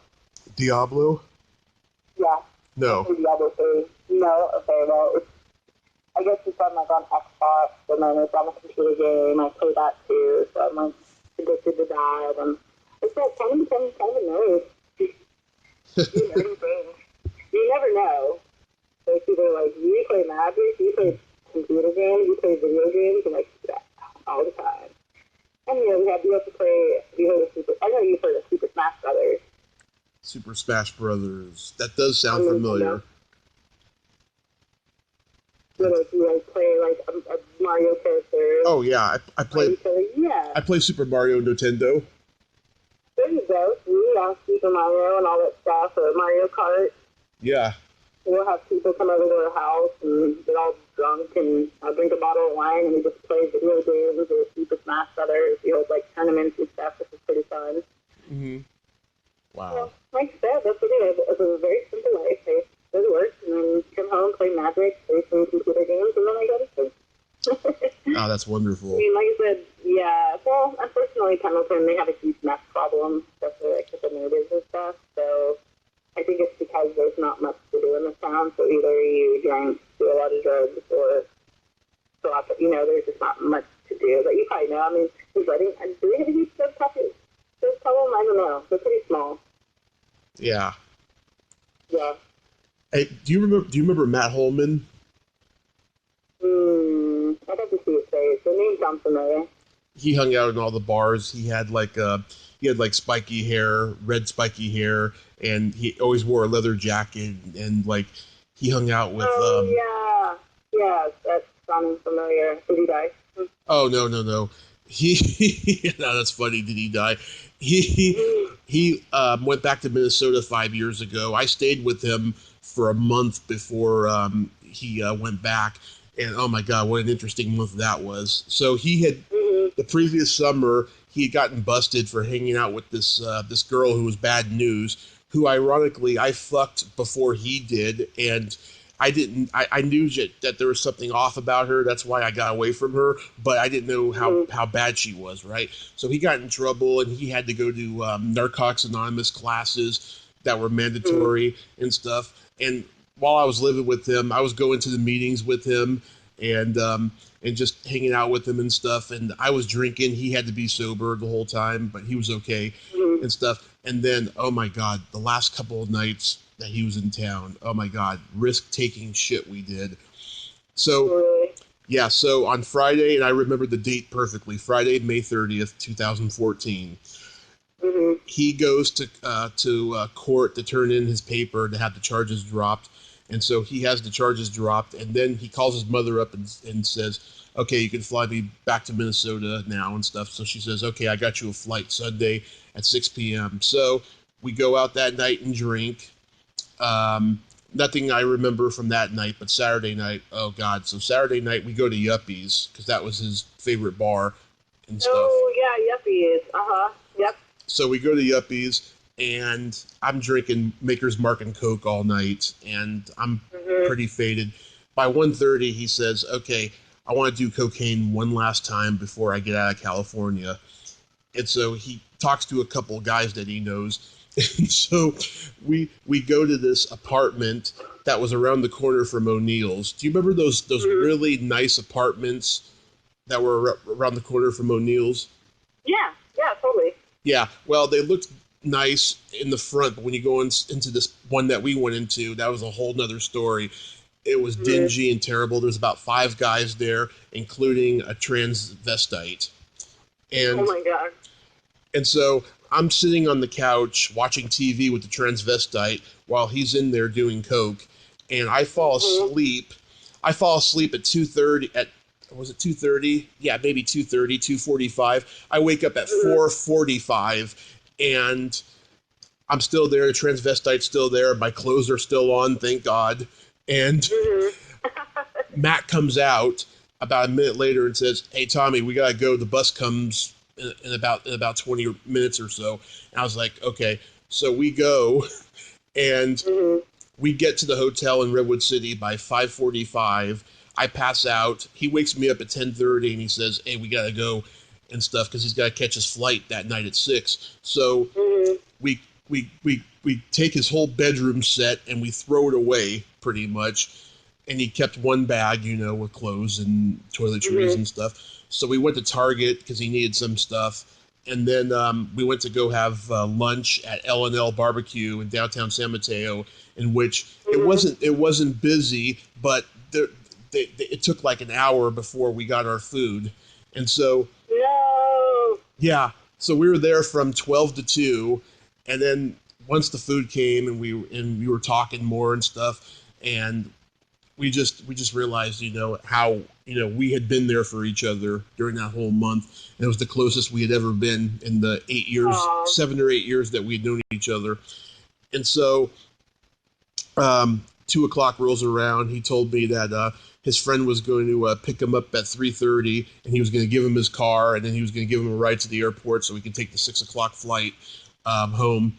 Diablo? Yeah. No. Diablo 3. No? Okay, well, I guess it's on Xbox, and then it's on a computer game. I play that too, so I'm like addicted to that. And it's like kind of a nerd. Do nerdy things. You never know. So it's either like you play Magic, you play computer games, you play video games, and like that all the time. And you have to play. I know you've heard of Super Smash Brothers. Super Smash Brothers. That does sound familiar. So you play like a Mario character. Oh yeah, I play. Yeah. I play Super Mario Nintendo. There you go. Yeah, Super Mario and all that stuff, or Mario Kart. Yeah. We'll have people come over to our house and get all drunk and drink a bottle of wine, and we just play video games or Super Smash Brothers. We hold like tournaments and stuff, which is pretty fun. Mhm. Wow. Well, like I said, that's what it is. It's a very simple life. I go to work and then come home, play Magic, play some computer games, and then I go to sleep. Oh, that's wonderful. I mean, like I said, yeah. Well, unfortunately, Pendleton, they have a huge meth problem, especially like with the neighbors and stuff. So I think it's because there's not much to do in the town. So either you drink, do a lot of drugs, or go out. There's just not much to do. But you probably know. I mean, do they have a huge drug problem? I don't know. They're pretty small. Yeah. Yeah. Hey, do you remember Matt Holman? I'd have to see his face. The name sounds familiar. He hung out in all the bars. He had like spiky hair, red spiky hair, and he always wore a leather jacket, and like he hung out with. Yeah, that sounds familiar. Did he die? Oh no. He no, that's funny. Did he die? He went back to Minnesota 5 years ago. I stayed with him for a month before he went back, and oh my God, what an interesting month that was. So he had the previous summer he had gotten busted for hanging out with this girl who was bad news, who ironically I fucked before he did, and I didn't. I knew that there was something off about her. That's why I got away from her. But I didn't know how bad she was, right? So he got in trouble, and he had to go to Narcotics Anonymous classes that were mandatory and stuff. And while I was living with him, I was going to the meetings with him and just hanging out with him and stuff. And I was drinking. He had to be sober the whole time, but he was okay and stuff. And then, oh my God, the last couple of nights that he was in town, oh my God, risk-taking shit we did. So, yeah, so on Friday, and I remember the date perfectly, Friday, May 30th, 2014, he goes to court to turn in his paper to have the charges dropped. And so he has the charges dropped, and then he calls his mother up and says, okay, you can fly me back to Minnesota now and stuff. So she says, okay, I got you a flight Sunday at 6 p.m. So we go out that night and drink. Nothing I remember from that night, but Saturday night, oh God. So Saturday night we go to Yuppies, because that was his favorite bar and stuff. Oh, yeah, Yuppies. Yep. So we go to Yuppies, and I'm drinking Maker's Mark and Coke all night, and I'm pretty faded. By 1:30, he says, okay, I want to do cocaine one last time before I get out of California. And so he talks to a couple of guys that he knows. And so we go to this apartment that was around the corner from O'Neill's. Do you remember those really nice apartments that were around the corner from O'Neill's? Yeah, totally. Yeah, well, they looked nice in the front, but when you go into this one that we went into, that was a whole nother story. It was dingy and terrible. There's about 5 guys there, including a transvestite. And, oh my God. And so I'm sitting on the couch watching TV with the transvestite while he's in there doing coke, and I fall asleep. I fall asleep at 2:30. Was it 2:30? Yeah, maybe 2:30, 2:45. I wake up at 4:45, and I'm still there. The transvestite's still there. My clothes are still on, thank God. And Matt comes out about a minute later and says, "Hey, Tommy, we gotta go. The bus comes in about 20 minutes or so." And I was like, okay. So we go, and we get to the hotel in Redwood City by 5:45. I pass out. He wakes me up at 10:30, and he says, "Hey, we gotta go," and stuff, because he's got to catch his flight that night at 6. So we take his whole bedroom set and we throw it away pretty much. And he kept one bag, with clothes and toiletries and stuff. So we went to Target because he needed some stuff. And then we went to go have lunch at L&L Barbecue in downtown San Mateo, in which it wasn't busy, but it took like an hour before we got our food. And so, yeah, so we were there from 12 to 2, and then once the food came and we were talking more and stuff, and we just realized, how, we had been there for each other during that whole month. And it was the closest we had ever been in the 7 or 8 years that we'd known each other. And so 2 o'clock rolls around. He told me that his friend was going to pick him up at 3:30, and he was going to give him his car, and then he was going to give him a ride to the airport so we could take the 6 o'clock flight home.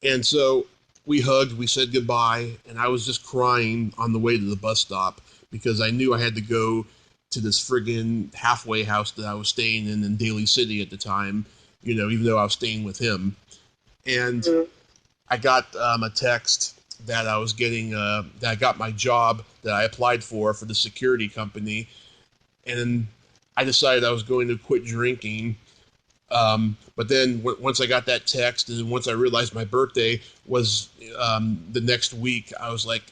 And so we hugged, we said goodbye, and I was just crying on the way to the bus stop because I knew I had to go to this friggin' halfway house that I was staying in Daly City at the time, even though I was staying with him. And I got a text that I was getting, that I got my job that I applied for the security company, and I decided I was going to quit drinking. But then once I got that text, and once I realized my birthday was the next week, I was like,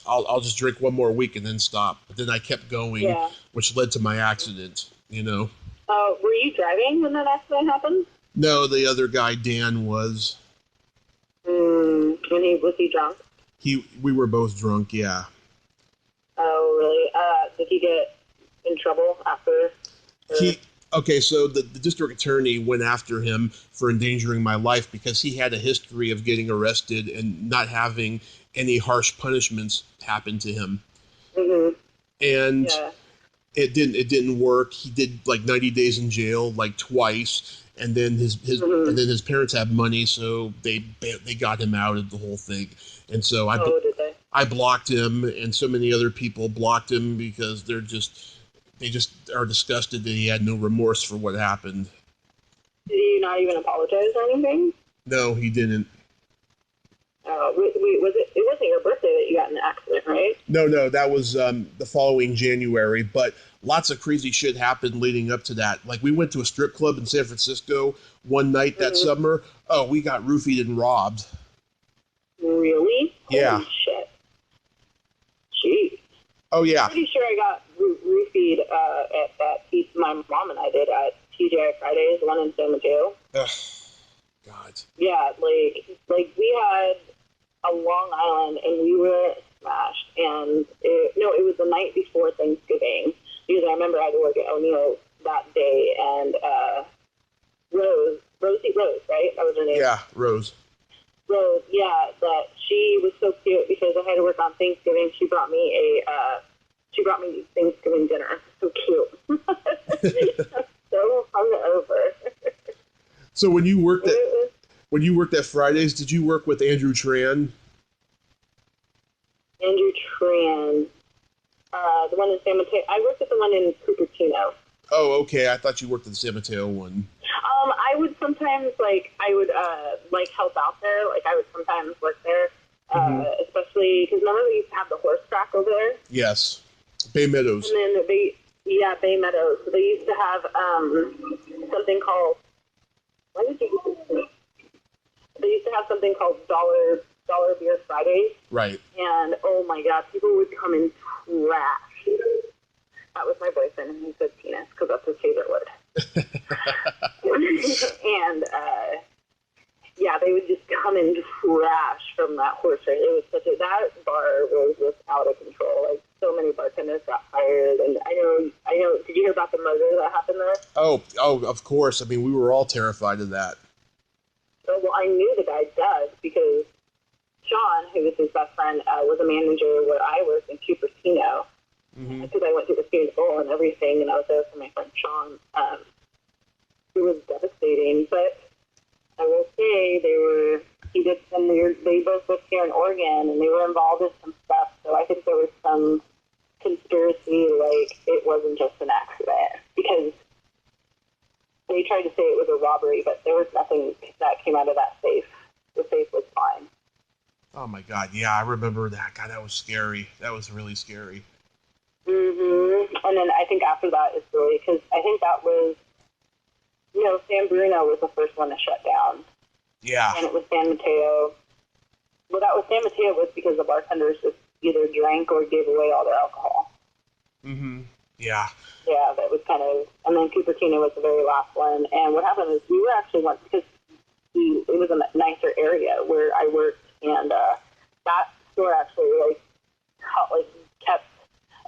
I'll just drink one more week and then stop. But then I kept going, which led to my accident, Were you driving when that accident happened? No, the other guy, Dan, was. Was he drunk? We were both drunk, yeah. Oh, really? Did he get in trouble after? Okay, so the district attorney went after him for endangering my life because he had a history of getting arrested and not having any harsh punishments happen to him. And it didn't work. He did like 90 days in jail, like twice, and then his parents have money, so they got him out of the whole thing. And so I blocked him, and so many other people blocked him because they just are disgusted that he had no remorse for what happened. Did he not even apologize or anything? No, he didn't. It wasn't your birthday that you got in the accident, right? No, that was the following January, but lots of crazy shit happened leading up to that. Like, we went to a strip club in San Francisco one night that summer. Oh, we got roofied and robbed. Really? Yeah. Holy shit. Jeez. Oh, yeah. I'm pretty sure I got roofied at that piece my mom and I did at TGI Fridays, one in San Mateo. Ugh. God. Yeah, like we had a Long Island and we were smashed, and it was the night before Thanksgiving, because I remember I had to work at O'Neill's that day, and Rosie Rose, right? That was her name. Yeah, Rose, yeah, that she was so cute because I had to work on Thanksgiving. She brought me Thanksgiving dinner. So cute. So hungover. So when you worked at Fridays, did you work with Andrew Tran? Andrew Tran, the one in San Mateo. I worked at the one in Cupertino. Oh, okay. I thought you worked at the San Mateo one. I would sometimes, help out there. Like, I would sometimes work there, especially because remember they used to have the horse track over there? Yes. Bay Meadows. And then Bay Meadows. So they used to have something called, what did you used to say? They used to have something called Dollar Beer Fridays. Right. And, oh my God, people would come in trash. That was my boyfriend, and he said penis, because that's his favorite word. And, they would just come in trash from that horse race. It was that bar was just out of control. Like, so many bartenders got fired, and I know, did you hear about the murder that happened there? Oh, of course. I mean, we were all terrified of that. Oh, well, I knew the guy Doug, because Sean, who was his best friend, was a manager where I worked in Cupertino, because I went to the Phoenix Bowl and everything, and I was there for my friend Sean. It was devastating, but I will say they both lived here in Oregon, and they were involved in some stuff, so I think there was some conspiracy, like, it wasn't just an accident, because they tried to say it was a robbery, but there was nothing that came out of that safe. The safe was fine. Oh, my God. Yeah, I remember that. God, that was scary. That was really scary. And then I think after that is really, because I think that was, San Bruno was the first one to shut down. Yeah. And it was San Mateo. Well, that was San Mateo was because the bartenders just either drank or gave away all their alcohol. Yeah. Yeah, that was kind of, and then Cupertino was the very last one. And what happened is we were actually once, because it was a nicer area where I worked, and that store actually kept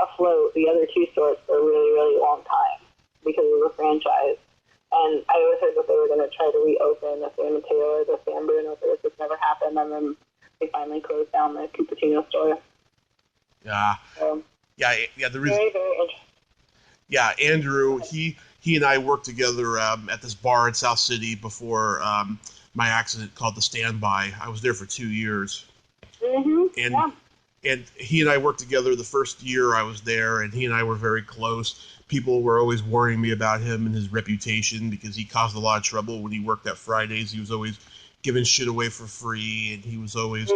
afloat the other two stores for a really, really long time because of the franchise. And I always heard that they were going to try to reopen the San Mateo or the San Bruno, but it just never happened. And then they finally closed down the Cupertino store. Yeah. Yeah. The reason. Very, very interesting. Yeah, Andrew. He and I worked together at this bar in South City before my accident called the Standby. I was there for 2 years. And he and I worked together the first year I was there, and he and I were very close. People were always warning me about him and his reputation because he caused a lot of trouble when he worked at Fridays. He was always giving shit away for free, and he was always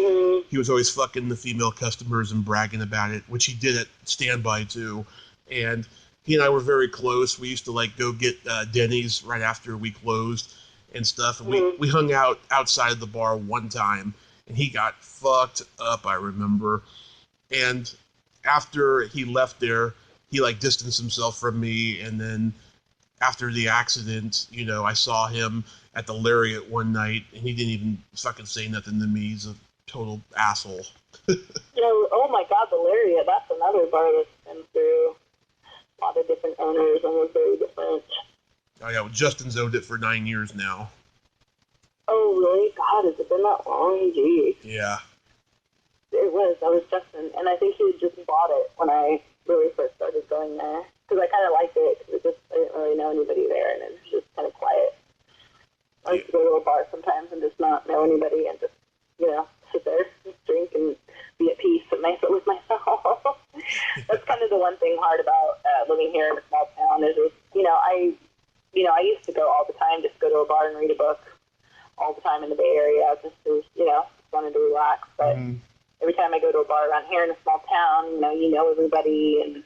fucking the female customers and bragging about it, which he did at Standby too. And he and I were very close. We used to go get Denny's right after we closed and stuff. And we hung out outside of the bar one time, and he got fucked up, I remember. And after he left there, he distanced himself from me. And then after the accident, I saw him at the Lariat one night, and he didn't even fucking say nothing to me. He's a total asshole. Oh my God, the Lariat, that's another bar that's been through a lot of different owners and was very different. Oh yeah, well, Justin's owned it for 9 years now. Oh really? God, has it been that long? Geez. Yeah. It was. I was Justin, and I think he had just bought it when I really first started going there, because I kind of liked it, because I didn't really know anybody there, and it was just kind of quiet. I used to go to a bar sometimes and just not know anybody, and just, sit there, drink, and be at peace with myself. That's kind of the one thing hard about living here in a small town is, I used to go all the time, just go to a bar and read a book all the time in the Bay Area, just to, wanted to relax, but every time I go to a bar around here in a small town, you know everybody, and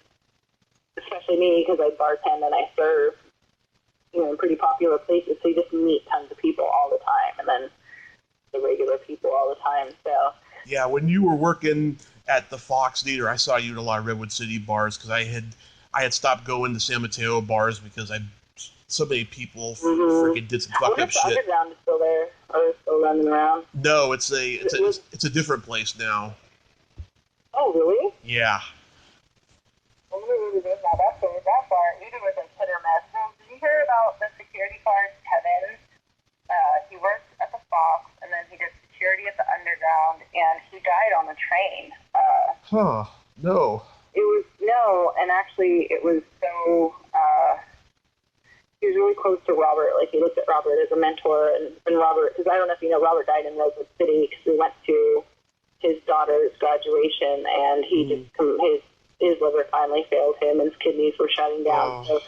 especially me, because I bartend and I serve, in pretty popular places, so you just meet tons of people all the time, and then the regular people all the time, so. Yeah, when you were working at the Fox Theater, I saw you at a lot of Redwood City bars, because I had stopped going to San Mateo bars because so many people freaking did some fucked up shit. The Underground is still there, or still running around? No, it's a different place now. Oh, really? Yeah. That bar, either was hit or miss. So, did you hear about the security guard, Kevin? He worked at the Fox, and then he did security at the Underground, and he died on the train. No. And actually, it was so, he was really close to Robert. He looked at Robert as a mentor, and Robert, because I don't know if you know, Robert died in Redwood City because we went to his daughter's graduation, and he just, his liver finally failed him and his kidneys were shutting down. Oh. So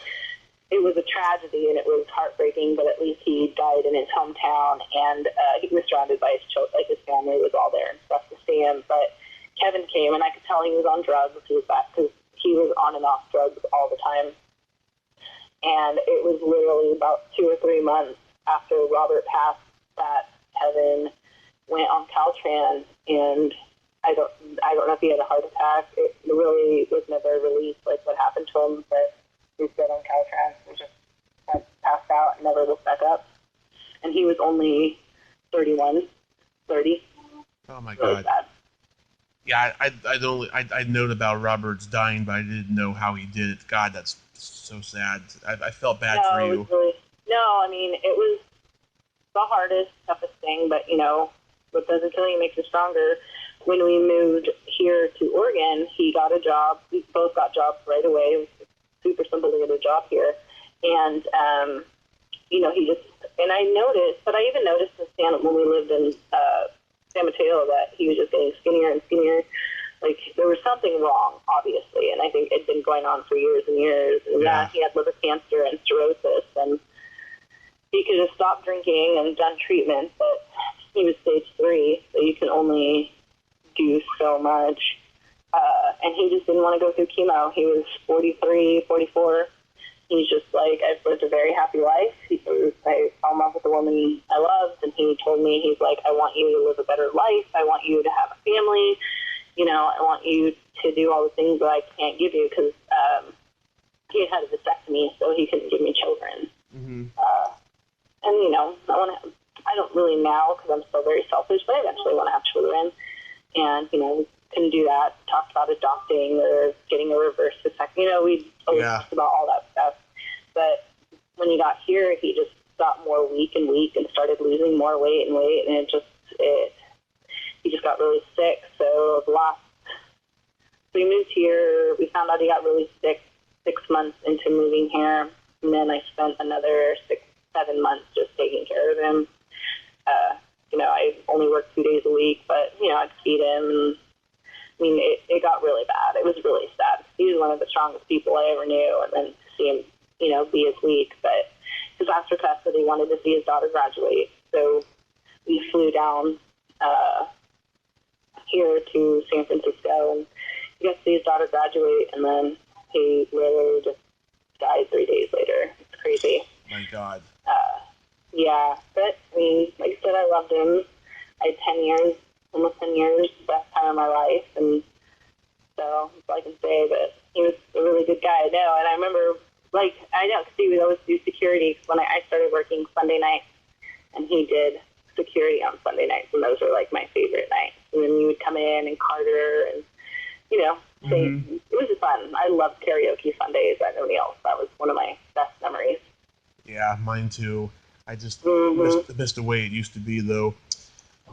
it was a tragedy and it was heartbreaking, but at least he died in his hometown, and he was surrounded by his children, like his family was all there and stuff to see him. But Kevin came, and I could tell he was on drugs. He was back because he was on and off drugs all the time. And it was literally about 2 or 3 months after Robert passed that Kevin went on Caltrans, and I don't know if he had a heart attack. It really was never released, like what happened to him, but he was on Caltrans and just passed out and never looked back up. And he was only 30. Oh my really God. Sad. Yeah, I'd known about Robert's dying, but I didn't know how he did it. God, that's so sad. I felt bad for you. It was really, I mean, it was the hardest, toughest thing, but, what doesn't kill you makes you stronger. When we moved here to Oregon, he got a job. We both got jobs right away. It was super simple to get a job here. And, he just, and I noticed, but I even noticed when we lived in San Mateo that he was just getting skinnier and skinnier. Like, there was something wrong, obviously, and I think it'd been going on for years and years. And Yeah. he had liver cancer and cirrhosis, and he could have stopped drinking and done treatment, but he was stage 3, so you can only do so much. And he just didn't want to go through chemo. He was 43, 44. He's just like, I've lived a very happy life. I fell in love with the woman I loved, and he told me, he's like, I want you to live a better life. I want you to have a family. I want you to do all the things that I can't give you, because he had a vasectomy, so he couldn't give me children. Mm-hmm. I don't really now, because I'm still very selfish, but I eventually want to have children. And, we couldn't do that. Talked about adopting or getting a reverse vasectomy. We always talked about all that stuff. But when he got here, he just got more weak and started losing more weight, and he just got really sick. So we moved here. We found out he got really sick 6 months into moving here, and then I spent another 6-7 months just taking care of him. I only worked 2 days a week, but I'd feed him. And, it got really bad. It was really sad. He was one of the strongest people I ever knew, and then to see him, be as weak. But his after custody wanted to see his daughter graduate, so we flew down here to San Francisco, and he got to see his daughter graduate, and then he literally just died 3 days later. It's crazy. My God. Yeah, but like I said, I loved him. I had 10 years, almost 10 years, best time of my life, and so that's all I can say. But he was a really good guy, I know. And I remember, because he would always do security when I started working Sunday nights, and he did security on Sunday nights, and those were my favorite nights. And then you would come in and Carter, and it was just fun. I loved karaoke Sundays at O'Neill's. That was one of my best memories. Yeah, mine too. I just missed the way it used to be, though.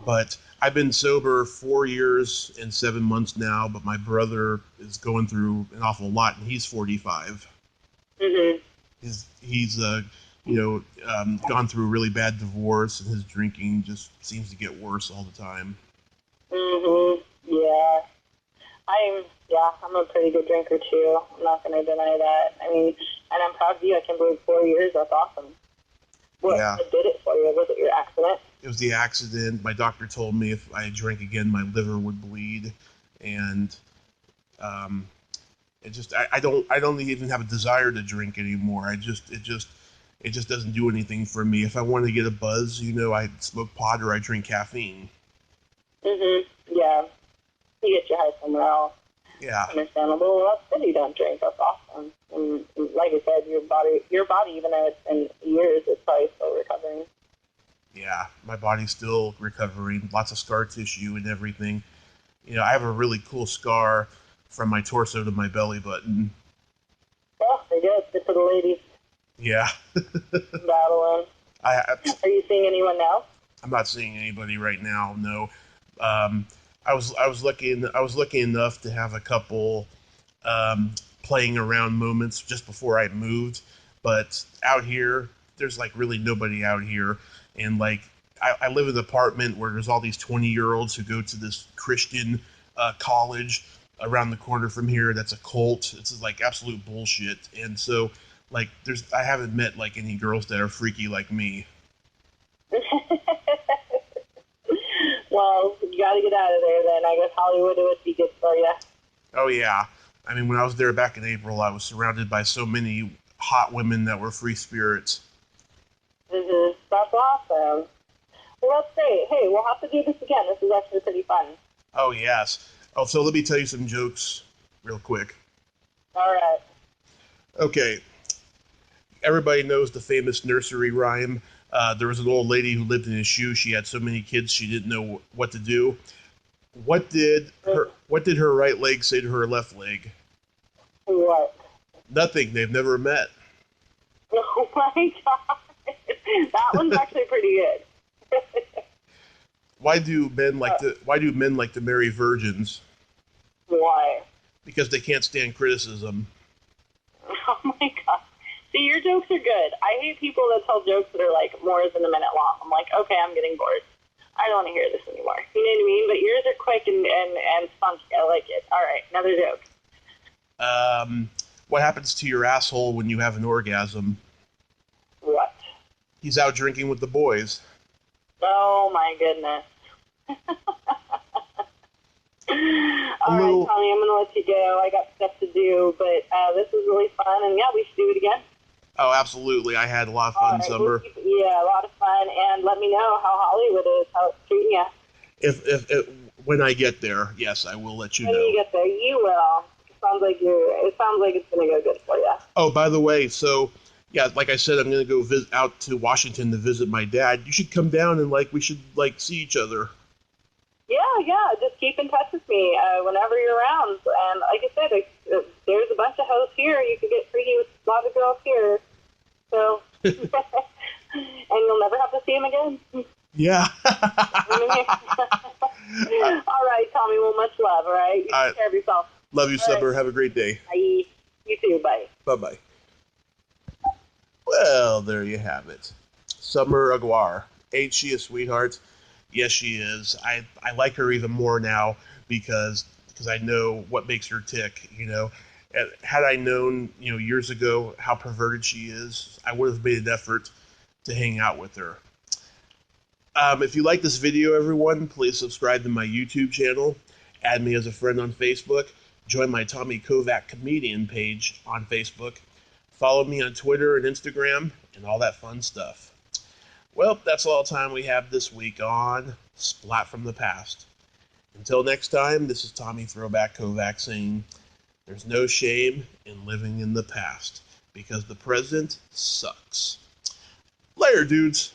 But I've been sober 4 years and 7 months now, but my brother is going through an awful lot, and he's 45. Mm-hmm. He's gone through a really bad divorce, and his drinking just seems to get worse all the time. Mm-hmm. Yeah. I'm a pretty good drinker, too. I'm not going to deny that. And I'm proud of you. I can't believe 4 years. That's awesome. What did it for you? Was it your accident? It was the accident. My doctor told me if I drank again, my liver would bleed, and I don't even have a desire to drink anymore. It just doesn't do anything for me. If I want to get a buzz, I smoke pot or I drink caffeine. Mhm. Yeah. You get your high somewhere else. Yeah. Understandable. Well, that's good you don't drink. That's awesome. And like I said, your body, even though it's been years, is probably still recovering. Yeah, my body's still recovering. Lots of scar tissue and everything. I have a really cool scar from my torso to my belly button. Oh, they good. Good for the ladies. Yeah. Battling. Are you seeing anyone now? I'm not seeing anybody right now. No. I was lucky enough to have a couple playing around moments just before I moved, but out here there's really nobody out here, and I live in an apartment where there's all these 20-year-olds who go to this Christian college around the corner from here that's a cult. It's like absolute bullshit. And so, like, I haven't met like any girls that are freaky like me. Well, you got to get out of there then. I guess Hollywood would be good for you. Oh yeah. I mean, when I was there back in April, I was surrounded by so many hot women that were free spirits. Mm-hmm. That's awesome. Well, let's say, hey, we'll have to do this again. This is actually pretty fun. Oh yes. Oh, so let me tell you some jokes real quick. All right. Okay. Everybody knows the famous nursery rhyme. There was an old lady who lived in a shoe. She had so many kids she didn't know what to do. What did her right leg say to her left leg? What? Nothing. They've never met. Oh my god. That one's actually pretty good. Why do men like to marry virgins? Why? Because they can't stand criticism. Oh my god. See, your jokes are good. I hate people that tell jokes that are like more than a minute long. I'm like, okay, I'm getting bored. I don't want to hear this anymore. You know what I mean? But yours are quick and spunky. I like it. All right, another joke. What happens to your asshole when you have an orgasm? What? He's out drinking with the boys. Oh my goodness. All right, Tommy, I'm going to let you go. I got stuff to do, but this was really fun, and yeah, we should do it again. Oh, absolutely. I had a lot of fun, right, Summer. Yeah, a lot of fun, and let me know how Hollywood is, how it's treating you. If when I get there, yes, I will let you know. When you get there, you will. It sounds like it's going to go good for you. Oh, by the way, so yeah, like I said, I'm going to go out to Washington to visit my dad. You should come down and we should see each other. Yeah, just keep in touch with me whenever you're around. And like I said, there's a bunch of hosts here. You can get freaky with a lot of girls here. So, and you'll never have to see them again. Yeah. All right, Tommy. Well, much love. All right. You take care of yourself. Love you, Summer. Right. Have a great day. Bye. You too. Bye. Bye-bye. Well, there you have it. Summer Aguiar. Ain't she a sweetheart? Yes, she is. I like her even more now because I know what makes her tick, Had I known, years ago how perverted she is, I would have made an effort to hang out with her. If you like this video, everyone, please subscribe to my YouTube channel, add me as a friend on Facebook, join my Tommy Kovac comedian page on Facebook, follow me on Twitter and Instagram, and all that fun stuff. Well, that's all the time we have this week on Splat from the Past. Until next time, this is Tommy Throwback Kovac saying, there's no shame in living in the past, because the present sucks. Later, dudes.